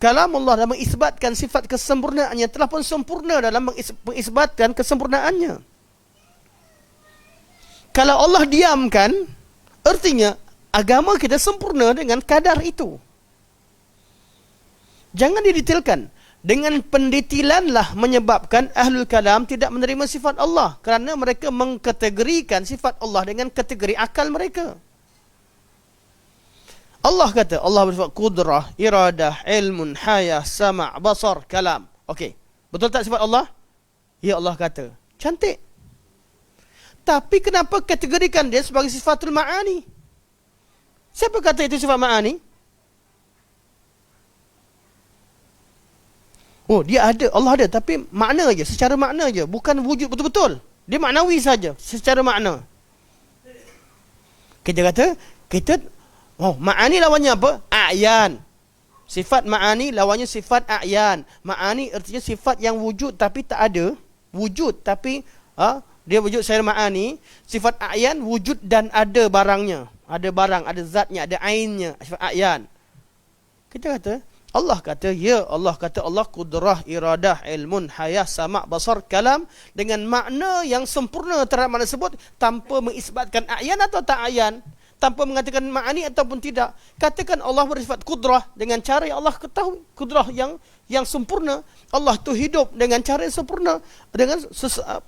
Kalamullah dalam mengisbatkan sifat kesempurnaannya telah pun sempurna dalam mengisbatkan kesempurnaannya. Kalau Allah diamkan, artinya agama kita sempurna dengan kadar itu. Jangan didetailkan. Dengan pendetilanlah menyebabkan Ahlul Kalam tidak menerima sifat Allah, kerana mereka mengkategorikan sifat Allah dengan kategori akal mereka. Allah kata, Allah bersifat qudrah, iradah, ilmun, hayah, sama', basar, kalam. Okey. Betul tak sifat Allah? Ya, Allah kata. Cantik. Tapi kenapa kategorikan dia sebagai sifatul ma'ani? Siapa kata itu sifat ma'ani? Oh, dia ada, Allah ada, tapi makna je, secara makna je, bukan wujud betul-betul. Dia maknawi saja, secara makna. Kita kata, ma'ani lawannya apa? A'yan. Sifat ma'ani lawannya sifat a'yan. Ma'ani artinya sifat yang wujud tapi tak ada. Wujud tapi dia wujud secara ma'ani. Sifat a'yan wujud dan ada barangnya. Ada barang, ada zatnya, ada ainnya. Sifat a'yan. Kita kata, Allah kata, Allah kudrah, iradah, ilmun, hayah, sama', basar, kalam, dengan makna yang sempurna terhadap makna tersebut, tanpa mengisbatkan a'yan atau tak a'yan, tanpa mengatakan ma'ani ataupun tidak. Katakan Allah bersifat kudrah dengan cara yang Allah ketahui, kudrah yang sempurna. Allah tu hidup dengan cara yang sempurna, dengan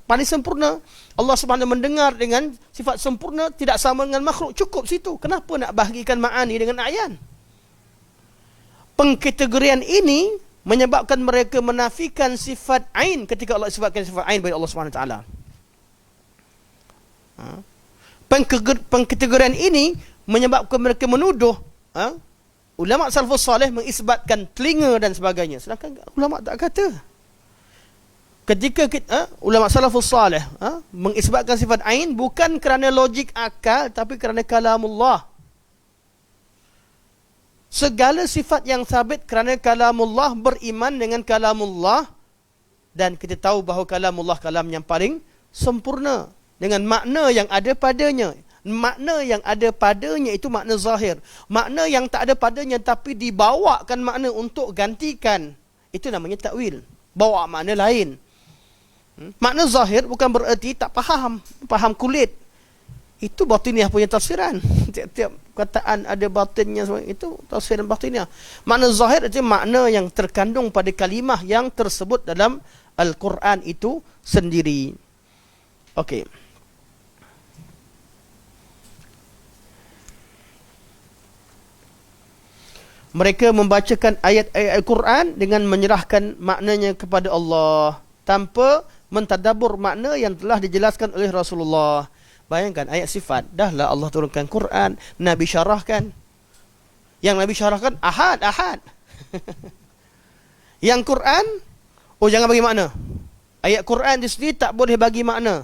paling sempurna. Allah Subhanahu mendengar dengan sifat sempurna, tidak sama dengan makhluk. Cukup situ. Kenapa nak bahagikan ma'ani dengan a'yan? Pengkategorian ini menyebabkan mereka menafikan sifat ain ketika Allah sifatkan sifat ain bagi Allah Subhanahu taala. Pengkategorian ini menyebabkan mereka menuduh ulama salafus salih mengisbatkan telinga dan sebagainya, sedangkan ulama tak kata. Ketika ulama salafus salih mengisbatkan sifat ain bukan kerana logik akal tapi kerana kalamullah. Segala sifat yang sabit kerana kalamullah, beriman dengan kalamullah, dan kita tahu bahawa kalamullah kalam yang paling sempurna dengan makna yang ada padanya. Makna yang ada padanya itu makna zahir. Makna yang tak ada padanya tapi dibawakan makna untuk gantikan, itu namanya takwil. Bawa makna lain. Makna zahir bukan bererti tak faham kulit. Itu batiniah punya tafsiran. Tiap-tiap kataan ada batinnya, itu tafsiran batiniah. Makna zahir itu makna yang terkandung pada kalimah yang tersebut dalam Al-Quran itu sendiri. Okey. Mereka membacakan ayat-ayat Al-Quran dengan menyerahkan maknanya kepada Allah tanpa mentadabbur makna yang telah dijelaskan oleh Rasulullah. Bayangkan ayat sifat, dahlah Allah turunkan Quran, Nabi syarahkan. Yang Nabi syarahkan ahad. Yang Quran, jangan bagi makna. Ayat Quran di sini tak boleh bagi makna.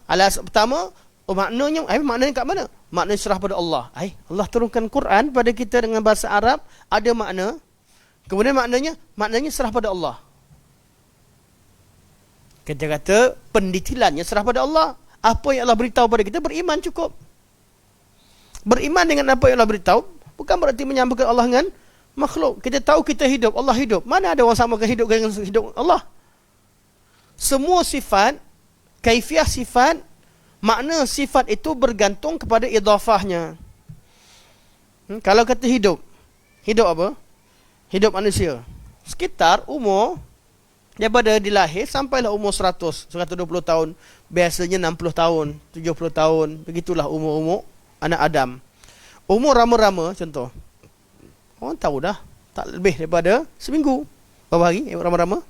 Alasan pertama, maknanya kat mana? Maknanya serah pada Allah. Allah turunkan Quran pada kita dengan bahasa Arab, ada makna. Kemudian maknanya serah pada Allah. Kita kata pendetilannya serah pada Allah. Apa yang Allah beritahu pada kita, beriman cukup. Beriman dengan apa yang Allah beritahu bukan berarti menyamakan Allah dengan makhluk. Kita tahu kita hidup, Allah hidup. Mana ada orang samakan hidup dengan hidup Allah? Semua sifat, kaifiah sifat, makna sifat itu bergantung kepada idhafahnya. Kalau kata hidup apa? Hidup manusia. Sekitar umur daripada dilahir sampailah umur 100, 120 tahun. Biasanya 60 tahun, 70 tahun. Begitulah umur-umur anak Adam. Umur rama-rama contoh. Orang tahu dah, tak lebih daripada seminggu. Berapa hari rama-rama?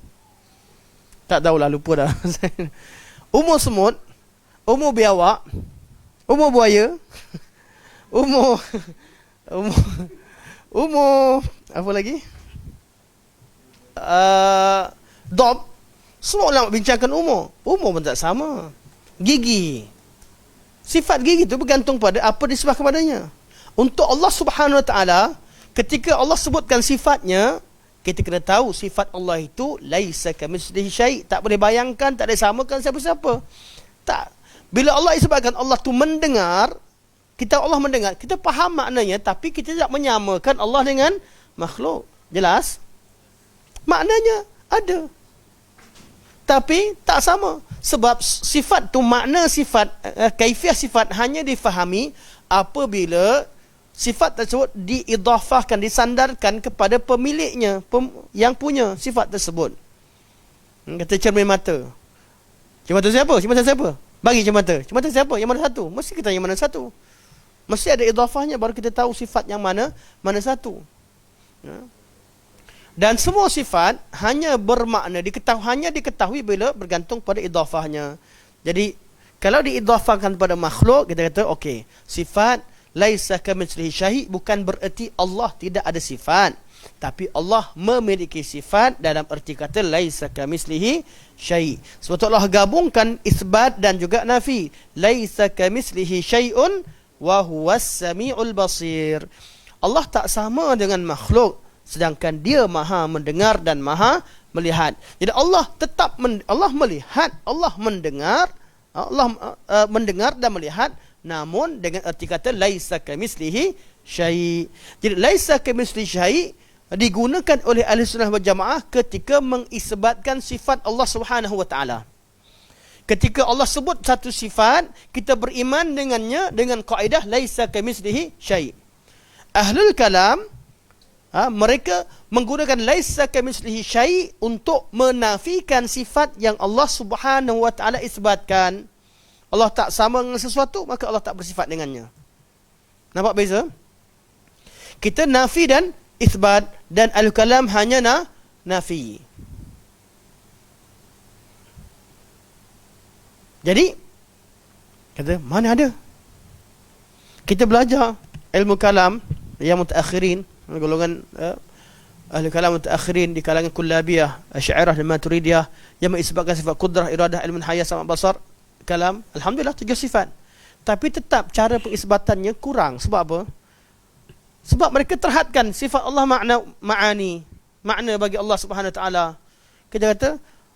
Tak tahulah, lupa dah. Umur semut, umur biawak, umur buaya, umur apa lagi? Dob. Semua ulama bincangkan umur pun tak sama. Gigi, sifat gigi itu bergantung pada apa disebut kepadanya. Untuk Allah Subhanahu Wa Taala, ketika Allah sebutkan sifatnya, kita kena tahu sifat Allah itu laisa kamitslihi syai', tak boleh bayangkan, tak boleh samakan siapa-siapa. Tak. Bila Allah isbatkan Allah tu mendengar, Allah mendengar, kita faham maknanya, tapi kita tidak menyamakan Allah dengan makhluk. Jelas? Maknanya ada, tapi tak sama. Sebab sifat tu, makna sifat, kaifiah sifat hanya difahami apabila sifat tersebut diidhafahkan, disandarkan kepada pemiliknya, yang punya sifat tersebut. Kata cermin mata. Cermin mata siapa? Cermin mata siapa? Bagi cermin mata. Cermin mata siapa? Yang mana satu? Mesti kita yang mana satu. Mesti ada idhafahnya baru kita tahu sifat yang mana satu. Dan semua sifat hanya bermakna, hanya diketahui bila bergantung pada idhafahnya. Jadi kalau diidhafahkan pada makhluk, kita kata okey, sifat laisa kamitslihi syai', bukan bererti Allah tidak ada sifat. Tapi Allah memiliki sifat dalam erti kata laisa kamislihi syai'. Sebab tu Allah gabungkan isbat dan juga nafi. Laisa kamislihi syai'un wa huwas samiul basir. Allah tak sama dengan makhluk, sedangkan dia maha mendengar dan maha melihat. Jadi Allah tetap Allah melihat, Allah mendengar, Allah mendengar dan melihat, namun dengan erti kata laisa kamislihi syai'. Jadi laisa kamislihi syai' digunakan oleh ahli sunnah wal jamaah ketika mengisbatkan sifat Allah Subhanahu wa taala. Ketika Allah sebut satu sifat, kita beriman dengannya dengan kaedah laisa kamitslihi syai'. Ahlul kalam mereka menggunakan laisa kamitslihi syai' untuk menafikan sifat yang Allah Subhanahu wa taala isbatkan. Allah tak sama dengan sesuatu, maka Allah tak bersifat dengannya. Nampak beza? Kita nafi dan isbat, dan al-kalam hanya nafi. Jadi kata mana ada? Kita belajar ilmu kalam yang mutaakhirin, golongan ahli kalam mutaakhirin di kalangan kullabiyah, asy'ariyah dan maturidiyah yang mengisbatkan sifat qudrah, iradah, ilmu hayat, sama basar, kalam. Alhamdulillah 7 sifat. Tapi tetap cara pengisbatannya kurang. Sebab apa? Sebab mereka terhadkan sifat Allah makna bagi Allah Subhanahu wa taala. Kita kata,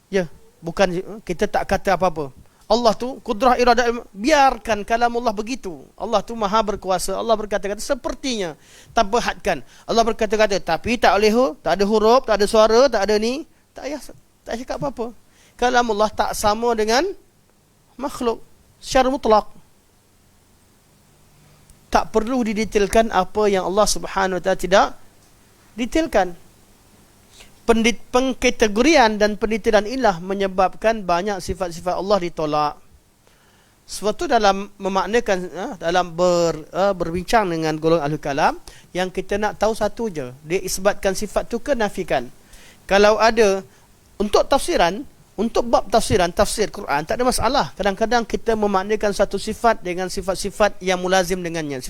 ya, bukan, kita tak kata apa-apa. Allah tu kudrah, iradah, biarkan kalam Allah begitu. Allah tu maha berkuasa. Allah berkata-kata sepertinya, tanpa hadkan. Allah berkata-kata tapi tak boleh, tak ada huruf, tak ada suara, tak ada ni, tak payah cakap apa-apa. Kalam Allah tak sama dengan makhluk secara mutlak. Tak perlu didetailkan apa yang Allah Subhanahu wa taala tidak detailkan. Pengkategorian dan pendetailan inilah menyebabkan banyak sifat-sifat Allah ditolak. Sebab tu dalam memaknakan, dalam berbincang dengan golongan ahli kalam, yang kita nak tahu satu je, dia isbatkan sifat tu ke nafikan. Kalau ada untuk tafsiran, untuk bab tafsiran, tafsir Quran, tak ada masalah. Kadang-kadang kita memaknakan satu sifat dengan sifat-sifat yang mulazim dengannya.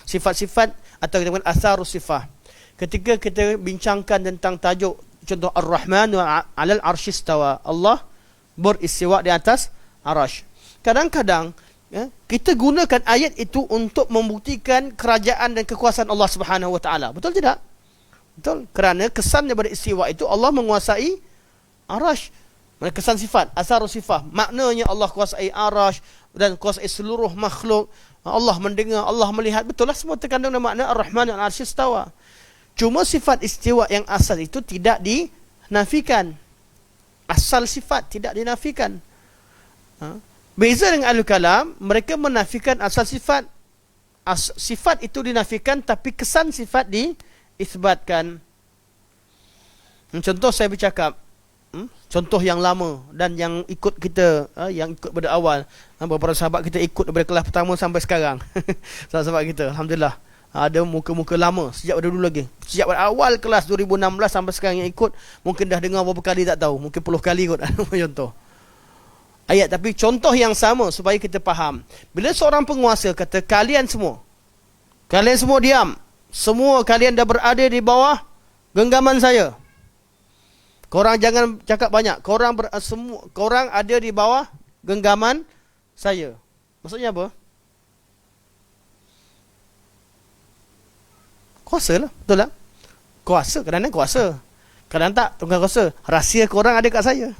Sifat-sifat atau kita panggil asarus sifat. Ketika kita bincangkan tentang tajuk, contoh Ar-Rahman wa 'alal 'arsy istawa, Allah beristiwa di atas arasy. Kadang-kadang kita gunakan ayat itu untuk membuktikan kerajaan dan kekuasaan Allah Subhanahu wa taala. Betul tidak? Betul. Kerana kesan daripada istiwa itu Allah menguasai arasy. Kesan sifat, asarus sifat, maknanya Allah kuasai arasy dan kuasai seluruh makhluk. Allah mendengar, Allah melihat. Betul lah, semua terkandung dalam makna Ar-Rahman dan Al-Arsy istawa. Cuma sifat istiwa yang asal itu tidak dinafikan. Asal sifat tidak dinafikan. Beza dengan Al-Kalam, mereka menafikan asal sifat. Sifat itu dinafikan, tapi kesan sifat diisbatkan. Contoh saya bercakap, contoh yang lama dan yang ikut kita, yang ikut pada awal, beberapa sahabat kita ikut daripada kelas pertama sampai sekarang. Sahabat-sahabat kita, Alhamdulillah, ada muka-muka lama sejak pada dulu lagi, sejak pada awal kelas 2016 sampai sekarang yang ikut. Mungkin dah dengar berapa kali tak tahu, mungkin puluh kali kot. Contoh ayat, tapi contoh yang sama supaya kita faham. Bila seorang penguasa kata kalian semua diam, semua kalian dah berada di bawah genggaman saya, korang jangan cakap banyak, korang ada di bawah genggaman saya. Maksudnya apa? Kuasa lah, betul tak? Kuasa, kadang-kadang kuasa, kadang tak, tunggal kuasa. Rahsia korang ada kat saya.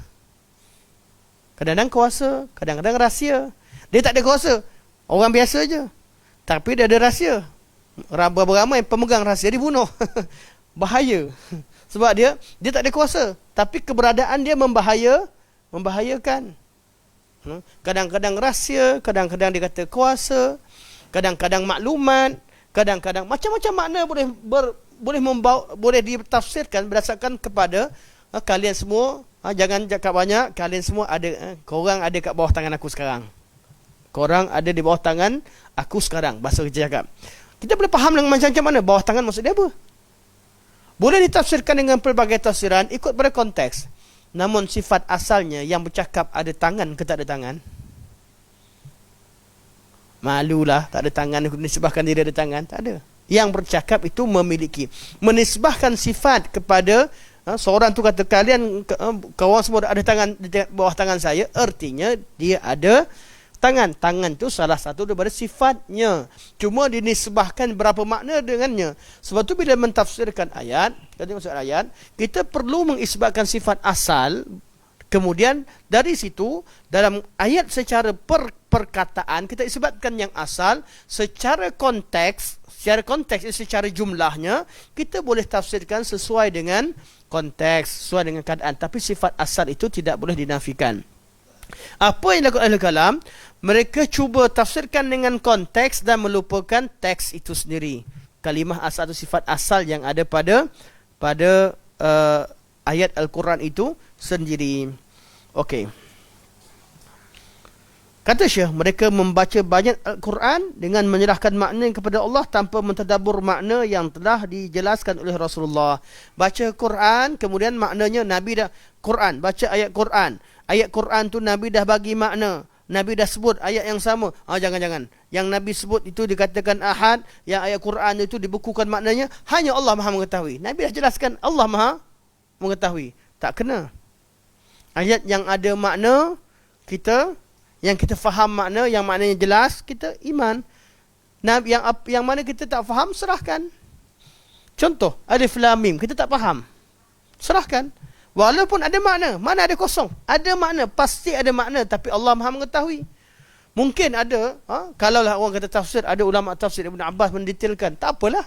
Kadang-kadang kuasa, kadang-kadang rahsia. Dia tak ada kuasa, orang biasa je, tapi dia ada rahsia. Ramai-ramai pemegang rahsia dibunuh. Bahaya. Sebab dia tak ada kuasa, tapi keberadaan dia membahayakan. Kadang-kadang rahsia, kadang-kadang dia kata kuasa, kadang-kadang maklumat, kadang-kadang macam-macam makna boleh ditafsirkan berdasarkan kepada kalian semua. Jangan cakap banyak, kalian semua ada, korang ada kat bawah tangan aku sekarang. Korang ada di bawah tangan aku sekarang. Bahasa kita cakap, kita boleh faham dengan macam-macam mana bawah tangan maksud dia apa. Boleh ditafsirkan dengan pelbagai tafsiran ikut pada konteks. Namun sifat asalnya yang bercakap ada tangan ke tak ada tangan, malulah tak ada tangan, disebabkan diri ada tangan, tak ada. Yang bercakap itu memiliki. Menisbahkan sifat kepada seorang tu kata kalian kawan semua ada tangan di bawah tangan saya, artinya dia ada tangan. Tangan tu salah satu daripada sifatnya. Cuma dinisbahkan berapa makna dengannya. Sebab tu bila mentafsirkan ayat, kita perlu mengisbatkan sifat asal. Kemudian dari situ dalam ayat secara perkataan kita isbatkan yang asal, secara konteks secara jumlahnya kita boleh tafsirkan sesuai dengan konteks, sesuai dengan keadaan, tapi sifat asal itu tidak boleh dinafikan. Apa yang dilakukan ahli kalam, mereka cuba tafsirkan dengan konteks dan melupakan teks itu sendiri. Kalimah asal atau sifat asal yang ada pada ayat Al-Quran itu sendiri. Okey. Kata Syekh, mereka membaca banyak Al-Quran dengan menyerahkan makna kepada Allah tanpa mentadabbur makna yang telah dijelaskan oleh Rasulullah. Baca Quran, kemudian maknanya Nabi dah Quran, baca ayat Quran. Ayat Quran tu Nabi dah bagi makna. Nabi dah sebut ayat yang sama. Jangan-jangan. Yang Nabi sebut itu dikatakan ahad, yang ayat Quran itu dibukukan maknanya, hanya Allah Maha mengetahui. Nabi dah jelaskan Allah Maha mengetahui. Tak kena. Ayat yang ada makna, yang kita faham makna, yang maknanya jelas, kita iman. Yang mana kita tak faham, serahkan. Contoh, Alif Lam Mim, kita tak faham, serahkan. Walaupun ada makna, mana ada kosong, ada makna, pasti ada makna, tapi Allah Maha mengetahui. Mungkin ada, kalaulah orang kata tafsir, ada ulama tafsir Ibn Abbas mendetailkan, tak apalah.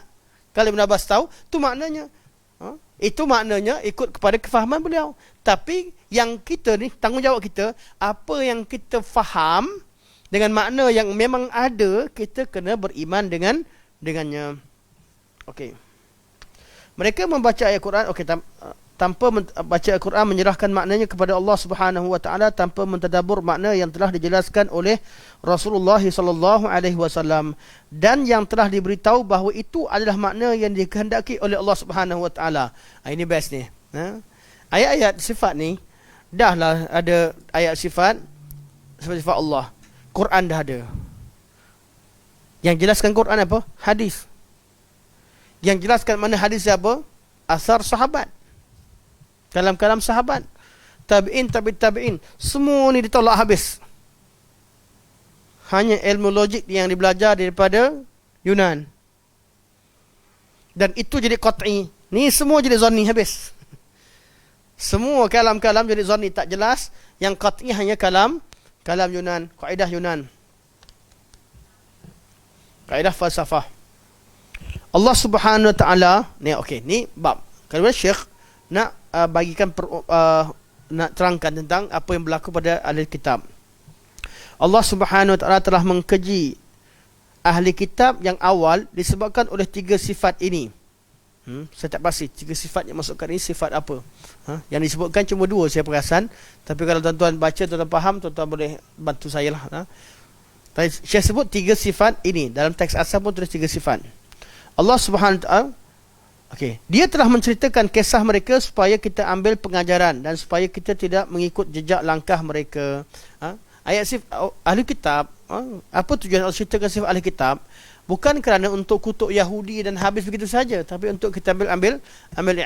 Kalau Ibn Abbas tahu, tu maknanya. Itu maknanya ikut kepada kefahaman beliau. Tapi yang kita ni, tanggungjawab kita, apa yang kita faham dengan makna yang memang ada, kita kena beriman dengannya. Okey. Mereka membaca ayat Quran, tanpa baca Al-Quran, menyerahkan maknanya kepada Allah Subhanahu wa taala tanpa mentadabbur makna yang telah dijelaskan oleh Rasulullah sallallahu alaihi wasallam dan yang telah diberitahu bahawa itu adalah makna yang dikehendaki oleh Allah Subhanahu wa taala. Ini best ni. Ayat-ayat sifat ni dahlah ada ayat sifat Allah. Quran dah ada. Yang jelaskan Quran apa? Hadis. Yang jelaskan mana hadis apa? Asar sahabat. Kalam-kalam sahabat, tabi'in, semua ni ditolak habis. Hanya ilmu logik yang dibelajar daripada Yunan. Dan itu jadi qat'i. Ni semua jadi zanni habis. Semua kalam-kalam jadi zanni, tak jelas. Yang qat'i hanya kalam Yunan, kaedah Yunan. Kaedah falsafah. Allah Subhanahu wa taala, ni ni bab. Kalau Syekh nak bagikan nak terangkan tentang apa yang berlaku pada ahli kitab. Allah Subhanahu wa taala telah mengkeji ahli kitab yang awal disebabkan oleh 3 sifat ini. Saya tak pasti 3 sifat yang masukkan ini sifat apa. Yang disebutkan cuma 2 saya perasan, tapi kalau tuan-tuan baca, tuan-tuan faham, tuan-tuan boleh bantu saya lah. Saya sebut 3 sifat ini. Dalam teks asal pun tulis 3 sifat. Allah Subhanahu wa taala dia telah menceritakan kisah mereka supaya kita ambil pengajaran dan supaya kita tidak mengikut jejak langkah mereka. Ayat ahli kitab, apa tujuan Allah ceritakan sifat ahli kitab? Bukan kerana untuk kutuk Yahudi dan habis begitu saja, tapi untuk kita ambil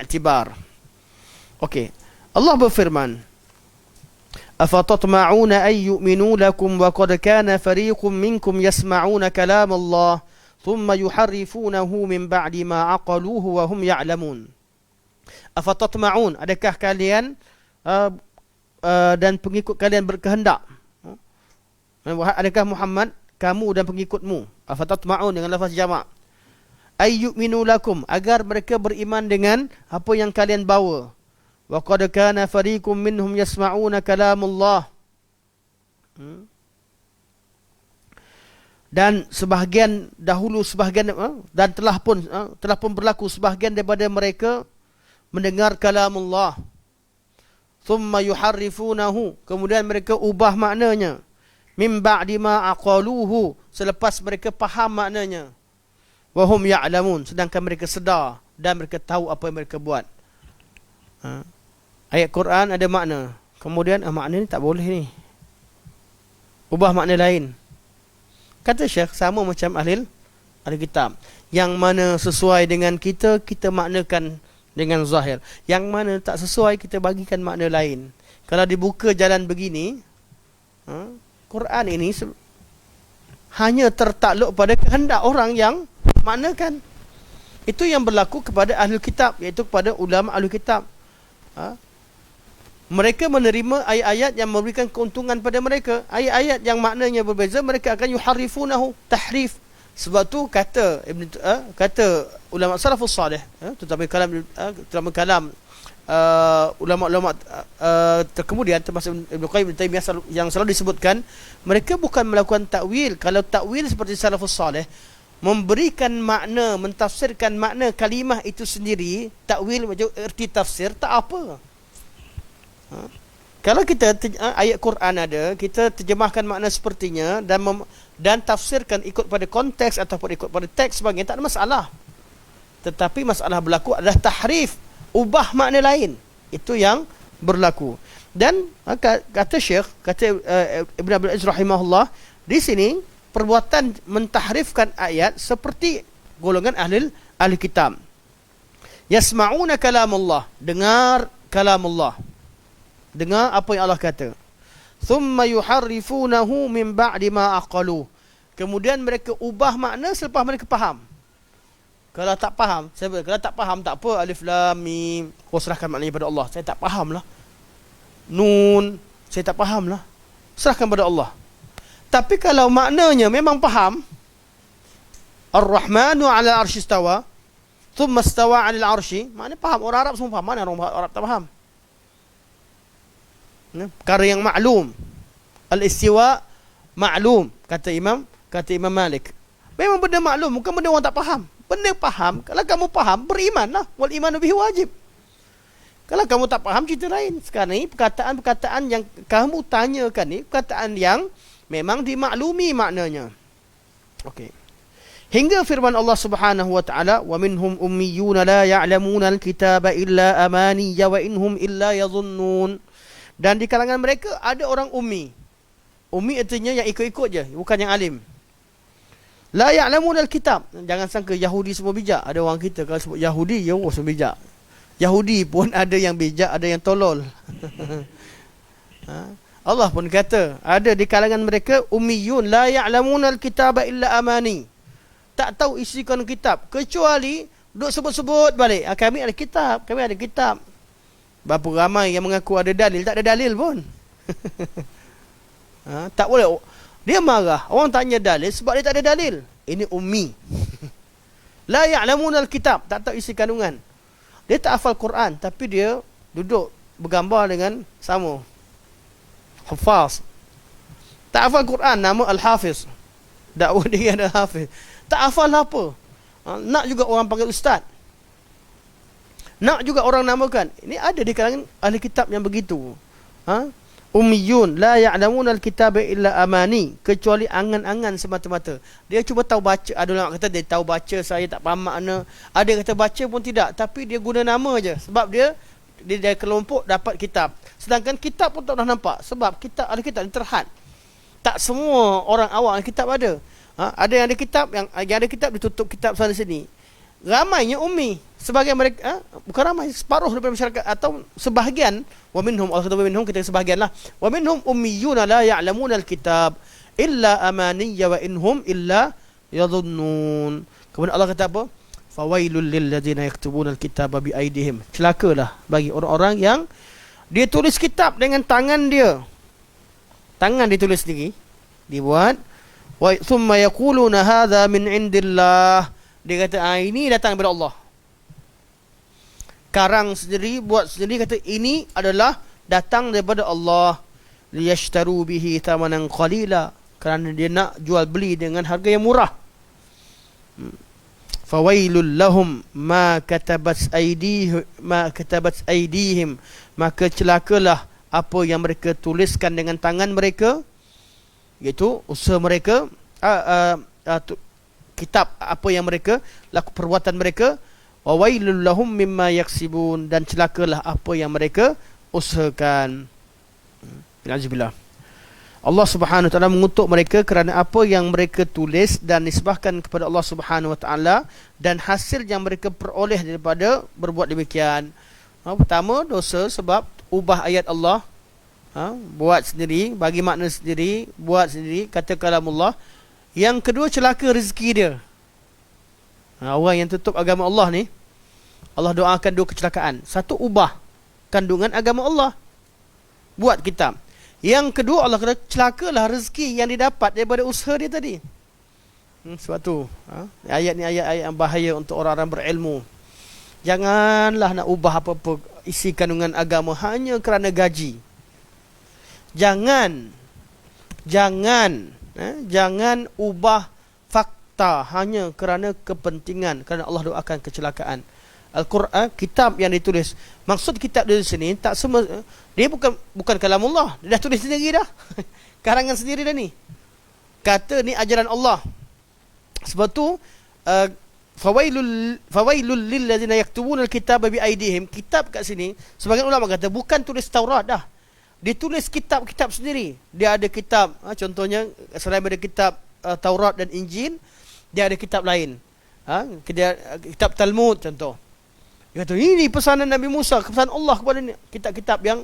i'tibar. Allah berfirman, afatatma'una ay yu'minu lakum wa qad kana fariqun minkum yasma'una kalam Allah ثم يحرفونه من بعد ما عقلوه وهم يعلمون. أفتطمعون, adakah kalian dan pengikut kalian berkehendak? Adakah Muhammad, kamu dan pengikutmu, afatatma'un dengan lafaz jamak, ayyuminu lakum, agar mereka beriman dengan apa yang kalian bawa. Wa qad kana fariqum minhum yasma'una kalamullah. Dan sebahagian dahulu, dan telah pun berlaku sebahagian daripada mereka mendengar kalamullah, thumma yuharrifunahu, kemudian mereka ubah maknanya, min ba'di ma aqaluhu, selepas mereka faham maknanya, wa hum ya'lamun, sedangkan mereka sedar dan mereka tahu apa yang mereka buat. Ayat Quran ada makna, kemudian makna ni tak boleh ni, ubah makna lain. Kata Syekh, sama macam ahli ahli kitab. Yang mana sesuai dengan kita, kita maknakan dengan zahir. Yang mana tak sesuai, kita bagikan makna lain. Kalau dibuka jalan begini, Quran ini hanya tertakluk pada kehendak orang yang maknakan. Itu yang berlaku kepada ahli kitab, iaitu kepada ulama ahli kitab. Mereka menerima ayat-ayat yang memberikan keuntungan pada mereka. Ayat-ayat yang maknanya berbeza, mereka akan yuharifunahu, tahrif. Sebab tu kata kata ulama salafus salih, terutama kalam ulama-ulama terkemudian termasuk Ibnu Qayyim Ibnu Taimiyah yang selalu disebutkan, mereka bukan melakukan takwil. Kalau takwil seperti salafus salih, memberikan makna, mentafsirkan makna kalimah itu sendiri, takwil macam erti tafsir, tak apa. Kalau kita ayat Quran ada, kita terjemahkan makna sepertinya dan tafsirkan ikut pada konteks ataupun ikut pada teks sebagainya, tak ada masalah. Tetapi masalah berlaku adalah tahrif, ubah makna lain. Itu yang berlaku. Dan kata Syekh, kata Ibn Abdul Aziz rahimahullah, di sini perbuatan mentahrifkan ayat seperti golongan ahli kitab. Yasma'una kalamullah, dengar kalamullah, dengar apa yang Allah kata. Thumma yuharrifunahu min ba'di ma aqalu. Kemudian mereka ubah makna selepas mereka faham. Kalau tak faham, kalau tak faham tak apa, alif lam mim, kau serahkan maknanya pada Allah. Saya tak faham lah. Nun, saya tak faham lah. Serahkan pada Allah. Tapi kalau maknanya memang faham, Ar-Rahmanu 'ala al-'arsy istawa, thumma istawa 'ala al-'arsy, maknanya faham. Orang Arab semua faham. Mana orang Arab tak faham? Perkara yang maklum. Al-istiwa maklum, kata Imam Malik. Memang benda maklum, bukan benda orang tak faham. Benda faham, kalau kamu faham, berimanlah. Wal imanu bihi wajib. Kalau kamu tak faham, cerita lain. Sekarang ni perkataan-perkataan yang kamu tanyakan ni, perkataan yang memang dimaklumi maknanya. Okey. Hingga firman Allah Subhanahu wa taala, wa minhum ummiyuna la ya'lamuna al-kitaba illa amaniya wa inhum illa yadhunnun. Dan di kalangan mereka ada orang ummi. Ummi artinya yang ikut-ikut je, bukan yang alim. La ya'lamun al-kitab. Jangan sangka Yahudi semua bijak. Ada orang kita kalau sebut Yahudi, ya semua bijak. Yahudi pun ada yang bijak, ada yang tolol. Allah pun kata, ada di kalangan mereka ummiyun la ya'lamun al-kitaba illa amani. Tak tahu isi konon kitab, kecuali duk sebut-sebut balik, kami ada kitab, kami ada kitab. Berapa ramai yang mengaku ada dalil, tak ada dalil pun. Tak boleh. Dia marah, orang tanya dalil sebab dia tak ada dalil. Ini ummi. La ya'lamun al-kitab, tak tahu isi kandungan. Dia tak hafal Quran, tapi dia duduk bergambar dengan sama. Hafaz. Tak hafal Quran, nama Al-Hafiz. Dakwah dia ada Hafiz. Tak hafal apa. Nak juga orang panggil ustaz. Nak juga orang namakan. Ini ada di kalangan ahli kitab yang begitu. Ummiyun la ya'lamun al-kitaba illa amani, kecuali angan-angan semata-mata. Dia cuba tahu baca. Ada orang kata dia tahu baca, saya tak faham makna. Ada yang kata baca pun tidak, tapi dia guna nama je. Sebab dia kelompok dapat kitab. Sedangkan kitab pun tak pernah nampak. Sebab kitab ahli kitab terhad. Tak semua orang awam ahli kitab ada. Ada yang ada kitab, yang ada kitab ditutup kitab sana sini. Ramainya ummi. Sebahagian mereka, bukan ramai, separuh daripada masyarakat atau sebahagian, wa minhum, Allah kata wa minhum, kita sebahagianlah. Wa minhum ummiyuna la ya'lamuna al-kitab illa amaniyya wa inhum illa yadhunnun. Kemudian Allah kata apa? Fawailul lil ladzina yaktubuna al-kitaba bi aydihim. Celakalah bagi orang-orang yang dia tulis kitab dengan tangan dia. Tangan ditulis sendiri, dibuat. Wa thumma yaquluna hadza min indillah. Dia kata ini datang daripada Allah. Karang sendiri, buat sendiri, kata ini adalah datang daripada Allah. Liyashtaru bihi thamanan qalila, kerana dia nak jual beli dengan harga yang murah. Fawailul lahum ma katabat aydihim, maka celakalah apa yang mereka tuliskan dengan tangan mereka, iaitu usaha mereka, kitab apa yang mereka laku, perbuatan mereka. Wa wailul lahum mimma yaksibun, dan celakalah apa yang mereka usahakan. Alhamdulillah. Allah Subhanahu Wa Taala mengutuk mereka kerana apa yang mereka tulis dan nisbahkan kepada Allah Subhanahu Wa Taala, dan hasil yang mereka peroleh daripada berbuat demikian. Pertama, dosa sebab ubah ayat Allah, buat sendiri, bagi makna sendiri, buat sendiri, kata kalamullah. Yang kedua, celaka rezeki dia. Orang yang tutup agama Allah ni, Allah doakan dua kecelakaan. Satu, ubah kandungan agama Allah, buat kitab. Yang kedua, Allah kata celakalah rezeki yang didapat daripada usaha dia tadi. Sebab tu ayat ni ayat-ayat yang bahaya untuk orang-orang berilmu. Janganlah nak ubah apa-apa isi kandungan agama hanya kerana gaji. Jangan ubah fakta hanya kerana kepentingan, kerana Allah doakan kecelakaan. Al-Quran, kitab yang ditulis. Maksud kitab di sini tak semua, dia bukan kalamullah. Dia dah tulis sendiri dah. Karangan sendiri dah ni. Kata ni ajaran Allah. Sebab tu fawailul lil ladzina yaktubuna al-kitaba bi aydihim. Kitab kat sini sebagian ulama kata bukan tulis Taurat dah. Dia tulis kitab-kitab sendiri. Dia ada kitab, contohnya selain ada kitab Taurat dan Injil, dia ada kitab lain. Kitab Talmud contoh. Dia kata ini pesanan Nabi Musa, pesanan Allah kepada ni. Kitab-kitab yang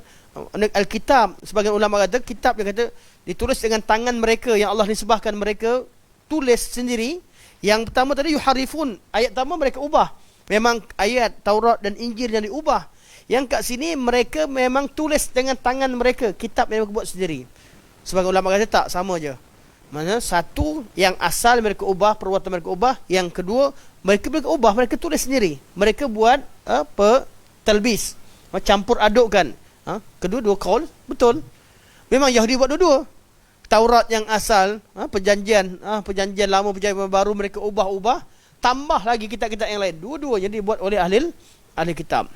Alkitab, sebagian ulama kata kitab yang kata ditulis dengan tangan mereka, yang Allah nisbahkan mereka tulis sendiri. Yang pertama tadi yuharifun, ayat pertama mereka ubah. Memang ayat Taurat dan Injil yang diubah. Yang kat sini mereka memang tulis dengan tangan mereka, kitab yang mereka buat sendiri. Sebagian ulama kata tak, sama je. Maksudnya satu, yang asal mereka ubah, perbuatan mereka ubah. Yang kedua, mereka ubah, mereka tulis sendiri. Mereka buat talbis, campur adukkan. Kedua, dua kaul, betul. Memang Yahudi buat dua-dua. Taurat yang asal, perjanjian lama, perjanjian baru, mereka ubah-ubah. Tambah lagi kitab-kitab yang lain. Dua-duanya dibuat oleh ahli kitab.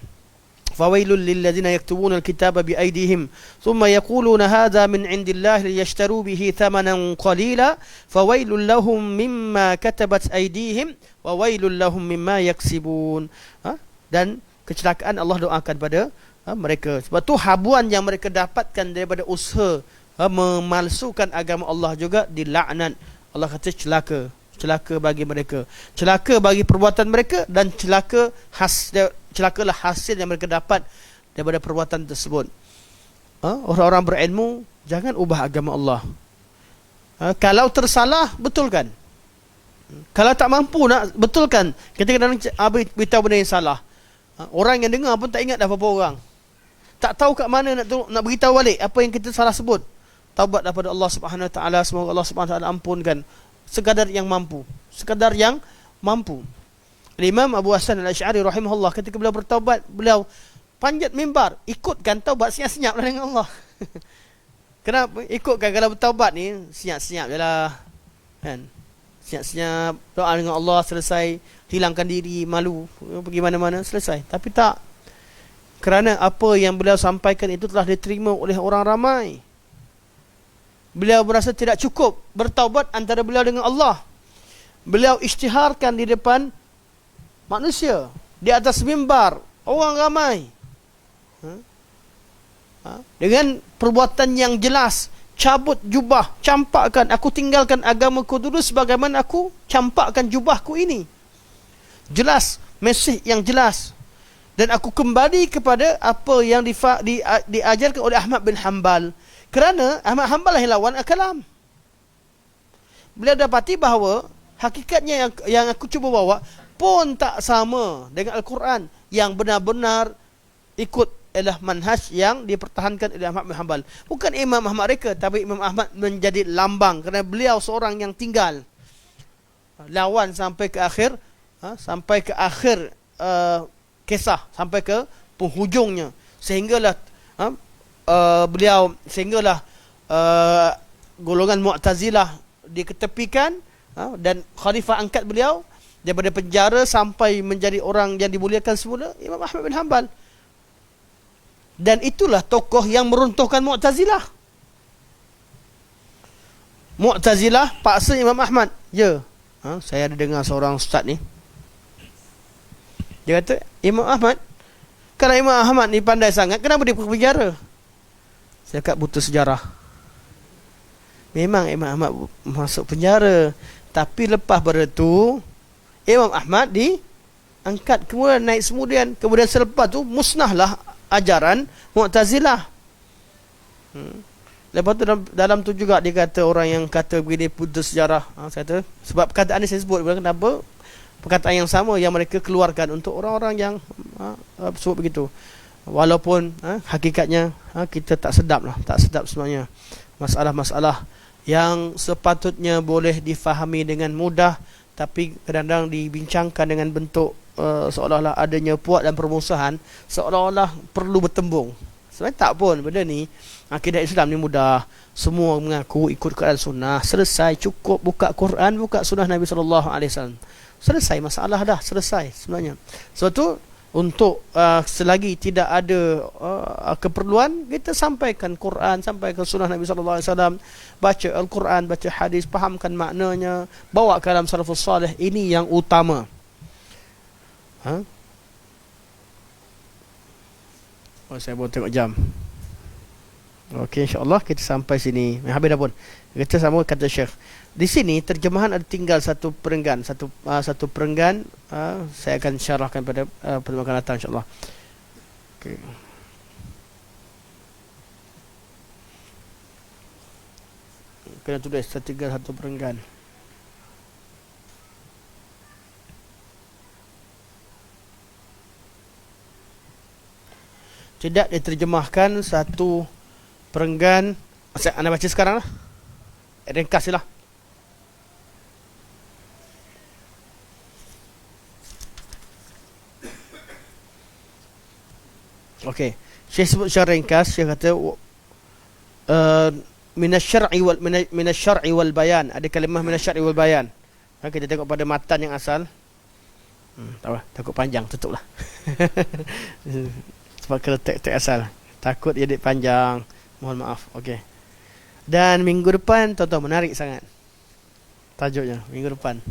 Fawailul lilladzina yaktubuna alkitaba biaydihim thumma yaquluna hadha min indillahi liyashtaru bihi thamanan qalila fawailul lahum mimma katabat aydihim wa wailul lahum mimma yaksibun. Dan kecelakaan Allah doakan pada mereka. Sebab tu habuan yang mereka dapatkan daripada usaha memalsukan agama Allah juga dilaknat. Allah kata celaka bagi mereka, celaka bagi perbuatan mereka, dan celakalah hasil yang mereka dapat daripada perbuatan tersebut. Orang-orang berilmu, jangan ubah agama Allah. Kalau tersalah, betulkan. Kalau tak mampu nak betulkan, kita kadang beritahu benda yang salah. Orang yang dengar pun tak ingat dah berapa orang. Tak tahu kat mana nak beritahu balik apa yang kita salah sebut. Taubat daripada Allah Subhanahu Wa Taala, semoga Allah Subhanahu Wa Taala ampunkan. Sekadar yang mampu. Imam Abu Hasan Al-Asy'ari rahimahullah, ketika beliau bertaubat, beliau panjat mimbar, ikutkan taubat senyap-senyap lah dengan Allah. Kenapa? Ikutkan, kalau bertaubat ni senyap-senyap je lah, kan? Senyap-senyap, doa dengan Allah, selesai, hilangkan diri, malu, pergi mana-mana, selesai. Tapi tak, kerana apa yang beliau sampaikan itu telah diterima oleh orang ramai. Beliau berasa tidak cukup bertaubat antara beliau dengan Allah. Beliau isytiharkan di depan manusia, di atas mimbar, orang ramai, dengan perbuatan yang jelas. Cabut jubah, campakkan, aku tinggalkan agamaku dulu sebagaimana aku campakkan jubahku ini. Jelas, mesej yang jelas. Dan aku kembali kepada apa yang diajarkan oleh Ahmad bin Hanbal. Kerana Ahmad Hanbal lah yang lawan al-kalam. Beliau dapati bahawa hakikatnya yang aku cuba bawa pun tak sama dengan Al-Quran. Yang benar-benar ikut adalah manhaj yang dipertahankan oleh Ahmad bin Hanbal. Bukan Imam Ahmad reka, tapi Imam Ahmad menjadi lambang kerana beliau seorang yang tinggal lawan sampai ke akhir, kisah, sampai ke penghujungnya, sehinggalah golongan Mu'tazilah diketepikan, dan khalifah angkat beliau daripada penjara sampai menjadi orang yang dimuliakan semula, Imam Ahmad bin Hanbal. Dan itulah tokoh yang meruntuhkan Mu'tazilah. Mu'tazilah paksa Imam Ahmad. Saya ada dengar seorang ustaz ni, dia kata, Imam Ahmad, kalau Imam Ahmad ni pandai sangat, kenapa dia pergi penjara? Saya kata butuh sejarah. Memang Imam Ahmad masuk penjara, tapi lepas pada tu Imam Ahmad diangkat, kemudian naik kemudian selepas tu musnahlah ajaran Mu'tazilah. Lepas tu dalam tu juga dia kata, orang yang kata begini putus sejarah, saya kata sebab perkataan ni saya sebut kenapa perkataan yang sama yang mereka keluarkan untuk orang-orang yang sebut begitu, walaupun hakikatnya kita tak sedap sebenarnya. Masalah-masalah yang sepatutnya boleh difahami dengan mudah, tapi kadang-kadang dibincangkan dengan bentuk seolah-olah adanya puak dan permusuhan, seolah-olah perlu bertembung. Sebenarnya tak pun. Benda ni, akidah Islam ni mudah. Semua mengaku ikut Quran Sunnah, selesai, cukup buka Quran, buka Sunnah Nabi SAW. Selesai masalah dah, selesai sebenarnya. Sebab tu, untuk selagi tidak ada keperluan, kita sampaikan Quran, sampaikan Sunnah Nabi SAW, baca Al-Quran, baca hadis, fahamkan maknanya, bawa kalam salafus salih. Ini yang utama. Saya baru tengok jam. Okey, insyaAllah kita sampai sini. Habis dah pun. Kita sama kata Syekh. Di sini terjemahan ada tinggal satu perenggan. Satu perenggan saya akan syarahkan pada pertemuan akan datang, insyaAllah. Okey. Kena tulis tinggal satu perenggan. Tidak diterjemahkan satu perenggan. Anda baca sekarang lah. Ringkas je lah. Okey. Syekh sebut secara ringkas. Syekh kata minasyar'i wal bayan. Ada kalimah minasyar'i wal bayan. Kita tengok pada matan yang asal. Tak apa, takut panjang, tutup lah. Sebab kalau teks asal takut jadi panjang. Mohon maaf. Okey. Dan minggu depan tuan-tuan menarik sangat tajuknya. Minggu depan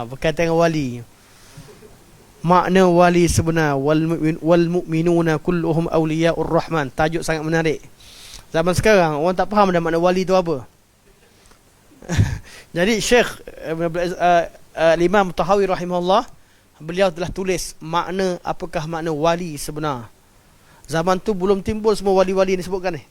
berkaitan dengan wali. Makna wali sebenar. Wal mu'minuna kulluhum awliya'ur rahman. Tajuk sangat menarik. Zaman sekarang orang tak faham dah makna wali tu apa. Jadi Syekh Imam Tahawi rahimahullah, beliau telah tulis apakah makna wali sebenar. Zaman tu belum timbul semua wali-wali yang disebutkan ni.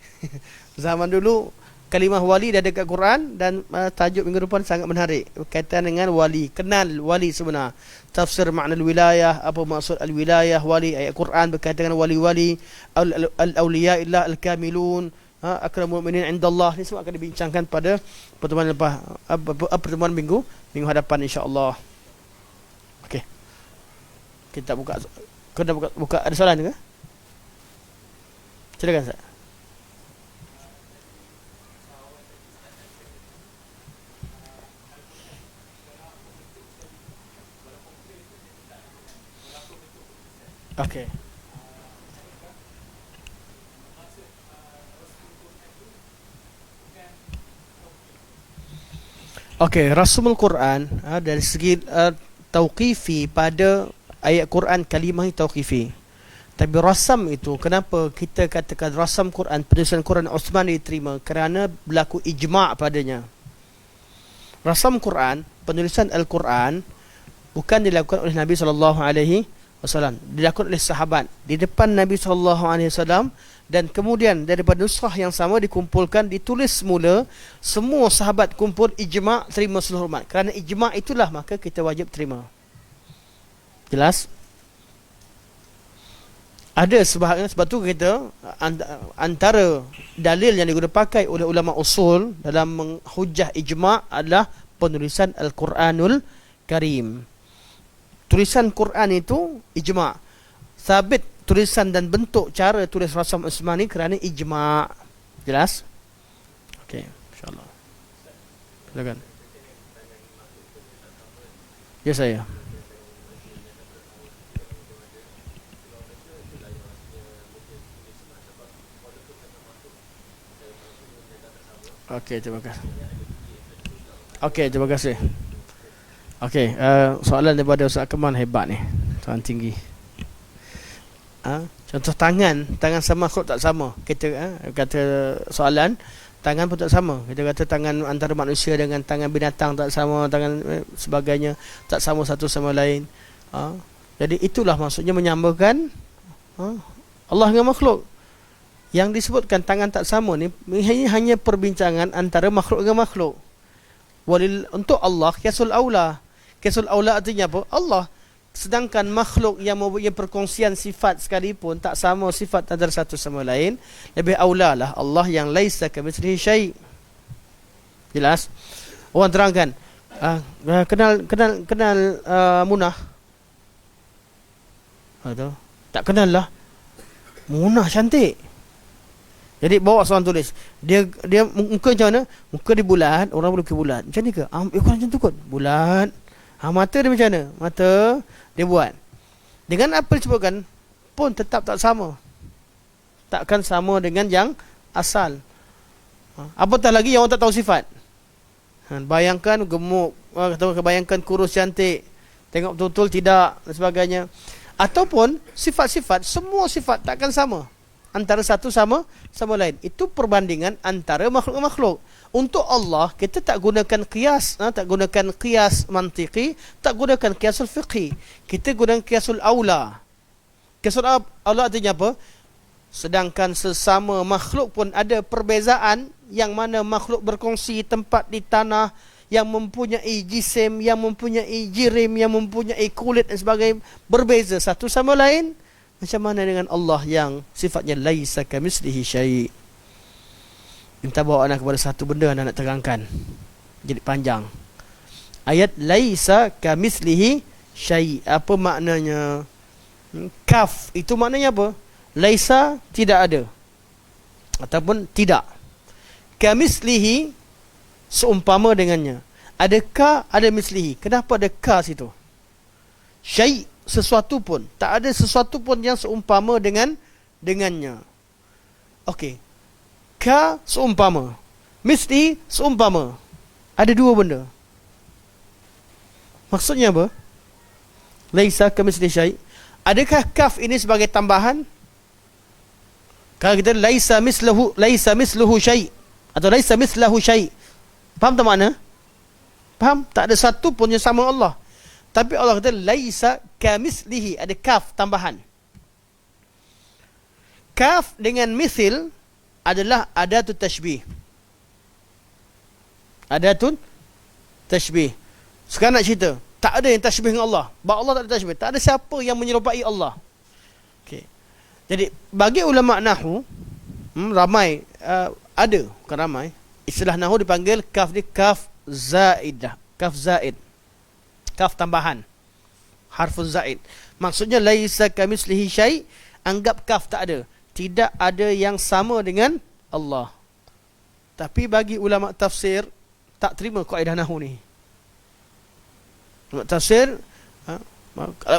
Zaman dulu kalimah wali dah ada dekat Quran, dan tajuk minggu depan sangat menarik berkaitan dengan wali. Kenal wali sebenar. Tafsir makna wilayah, apa maksud al-wilayah, wali, ayat Quran berkaitan dengan wali-wali, al-awliya illah al-kamilun, akramul mu'minin indallah. Ni semua akan dibincangkan pada pertemuan lepas, pertemuan minggu hadapan, insya-Allah. Okey. Kita buka. Kena buka. Ada soalan ke? Silakan, Ustaz. Okey. Okey, Rasmul Quran dari segi tauqifi, pada ayat Quran kalimah tauqifi. Tapi rasam itu, kenapa kita katakan rasam Quran, penulisan Quran Uthman diterima? Kerana berlaku ijma' padanya. Rasam Quran, penulisan Al-Quran bukan dilakukan oleh Nabi SAW, dilakukan oleh sahabat di depan Nabi SAW, dan kemudian daripada nusrah yang sama dikumpulkan, ditulis semula, semua sahabat kumpul, ijma', terima seluruh umat. Kerana ijma' itulah maka kita wajib terima. Jelas? Ada sebab tu kita antara dalil yang digunakan pakai oleh ulama usul dalam menghujah ijma' adalah penulisan Al-Quranul Karim. Tulisan Quran itu ijma'. Sabit tulisan dan bentuk cara tulis Rasam Utsmani kerana ijma'. Jelas? Okey, insya-Allah. Silakan. Ya, saya. Okey, terima kasih. Okey, terima kasih. Okey, soalan daripada Ustaz Kemal hebat ni. Soalan tinggi. Contoh tangan sama kok tak sama. Kita kata soalan, Tangan pun tak sama. Kita kata tangan antara manusia dengan tangan binatang tak sama, tangan sebagainya tak sama satu sama lain. Jadi itulah maksudnya menyamakan Allah dengan makhluk. Yang disebutkan tangan tak sama ni hanya perbincangan antara makhluk dengan makhluk. Untuk Allah qiyasul aula. Qiyasul aula artinya apa? Allah. Sedangkan makhluk yang mempunyai perkongsian sifat sekalipun tak sama sifat antara satu sama lain, lebih aula lah Allah yang laisa kamitslihi syai'. Jelas? Orang terangkan, kenal Munah. Tak kenal lah. Munah cantik. Jadi bawa seorang tulis. Dia muka macam mana? Muka dia bulat, orang boleh bulat. Macam ni ke? Kurang macam tu kot. Bulat. Mata dia macam mana? Mata dia buat. Dengan apa disebutkan pun tetap tak sama. Takkan sama dengan yang asal. Apatah lagi yang orang tak tahu sifat. Bayangkan gemuk, atau bayangkan kurus cantik, tengok betul-betul tidak dan sebagainya. Ataupun sifat-sifat, semua sifat takkan sama antara satu sama lain. Itu perbandingan antara makhluk-makhluk. Untuk Allah kita tak gunakan qiyas, tak gunakan qiyas mantiki, tak gunakan qiyasul fiqhi. Kita gunakan qiyasul aula. Qiyasul aula artinya apa? Sedangkan sesama makhluk pun ada perbezaan, yang mana makhluk berkongsi tempat di tanah, yang mempunyai jisim, yang mempunyai jirim, yang mempunyai kulit dan sebagainya, berbeza satu sama lain. Macam mana dengan Allah yang sifatnya laisa kamitslihi syai'? Kita bawa anak kepada satu benda anak nak terangkan. Jadi panjang. Ayat laisa kamitslihi syai', apa maknanya? Kaf itu maknanya apa? Laisa tidak ada, ataupun tidak. Kamitslihi seumpama dengannya. Ada ka, ada mislihi. Kenapa ada ka situ? Syai', sesuatu pun, tak ada sesuatu pun yang seumpama dengannya. Okey. Ka seumpama, misli seumpama. Ada dua benda. Maksudnya apa? Laisa kamitslihi syai'. Adakah kaf ini sebagai tambahan? Kalau kita laisa misluhu syai' atau laisa mislahu syai', faham tak makna? Faham? Tak ada satu pun yang sama Allah. Tapi Allah kata laisa kamitslihi, ada kaf tambahan. Kaf dengan misil adalah adatut tashbih. Adatut tashbih. Sekarang nak cerita, tak ada yang tashbih dengan Allah. Bahawa Allah tak ada tashbih. Tak ada siapa yang menyerupai Allah. Okay. Jadi bagi ulama nahwu, ramai, ada, bukan ramai, istilah nahwu dipanggil kaf ni kaf zaidah, kaf zaid, kaf tambahan, harfun zaid. Maksudnya laisa kamitslihi syai', anggap kaf tak ada, tidak ada yang sama dengan Allah. Tapi bagi ulama tafsir tak terima kaedah nahwu ni. Ulama tafsir,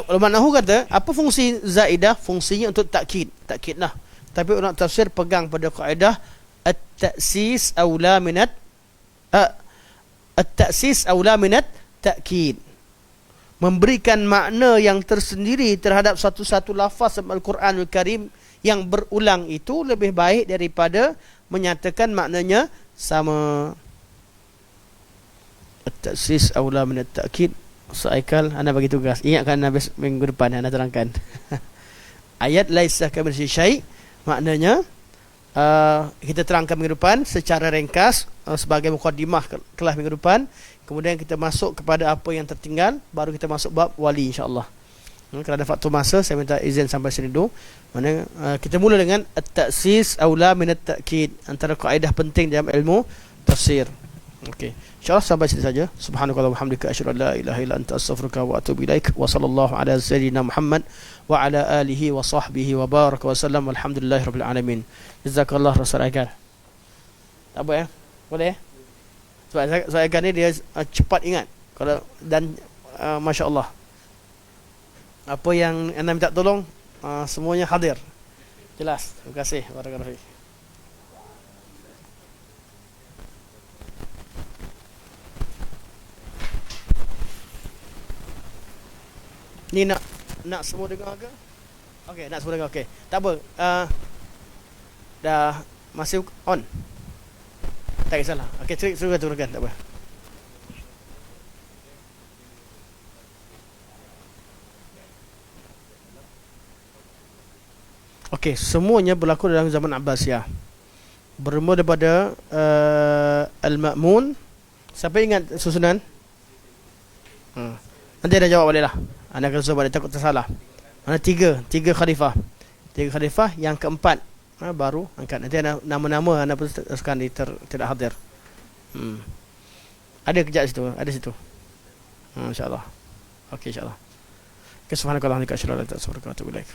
ulama nahwu kata apa fungsi zaidah? Fungsinya untuk takkid, takkid lah. Tapi ulama tafsir pegang pada kaedah at-ta'sis aula minat at-ta'sis aula minat takkid. Memberikan makna yang tersendiri terhadap satu-satu lafaz dalam Al-Quranul Karim yang berulang itu lebih baik daripada menyatakan maknanya sama. At-ta'sis aula minat takkid. Soaikal, anda bagi tugas, ingatkan habis minggu depan anda terangkan. Ayat laisa kamitslihi syai', maknanya kita terangkan minggu depan secara ringkas, sebagai mukadimah kelas minggu depan. Kemudian kita masuk kepada apa yang tertinggal, baru kita masuk bab wali insya-Allah. Kerana ada faktor masa, saya minta izin sampai sini dulu. Mana kita mula dengan at-ta'sis aula min at-ta'kid, antara kaedah penting dalam ilmu tafsir. Okey. InsyaAllah sampai sini saja. Subhanakallahumma wa bihamdika asyhadu an la ilaha illa anta astaghfiruka wa atubu ilaik. Wa sallallahu ala sayyidina Muhammad wa ala alihi wa sahbihi wa baraka wa sallam. Walhamdulillahirabbil alamin. Jazakallah Rasulullah. Tak apa ya? Boleh ya? Sebab saya kan ni dia cepat ingat. Kalau dan masya-Allah. Apa yang anda minta tolong semuanya hadir. Jelas. Terima kasih. Barakallahu fiik. Ni nak semua dengar ke? Okey, nak semua dengar. Okey. Tak apa. Dah masih on. Tak kisahlah. Okey, teruskan, tak apa. Okey, semuanya berlaku dalam zaman Abbasiyah. Bermula daripada Al-Ma'mun. Siapa ingat susunan? Nanti anda jawab balik lah. Anda akan susun balik, takut tersalah. Mana tiga khalifah. Tiga khalifah, yang keempat baru angkat. Nanti anda, nama-nama anda pun sekarang tidak hadir. Ada kejap situ, ada situ. InsyaAllah. Okey, insyaAllah. Subhanakallah wa bihamdika asyhadu an la ilaha illa anta astaghfiruka wa atubu ilaik.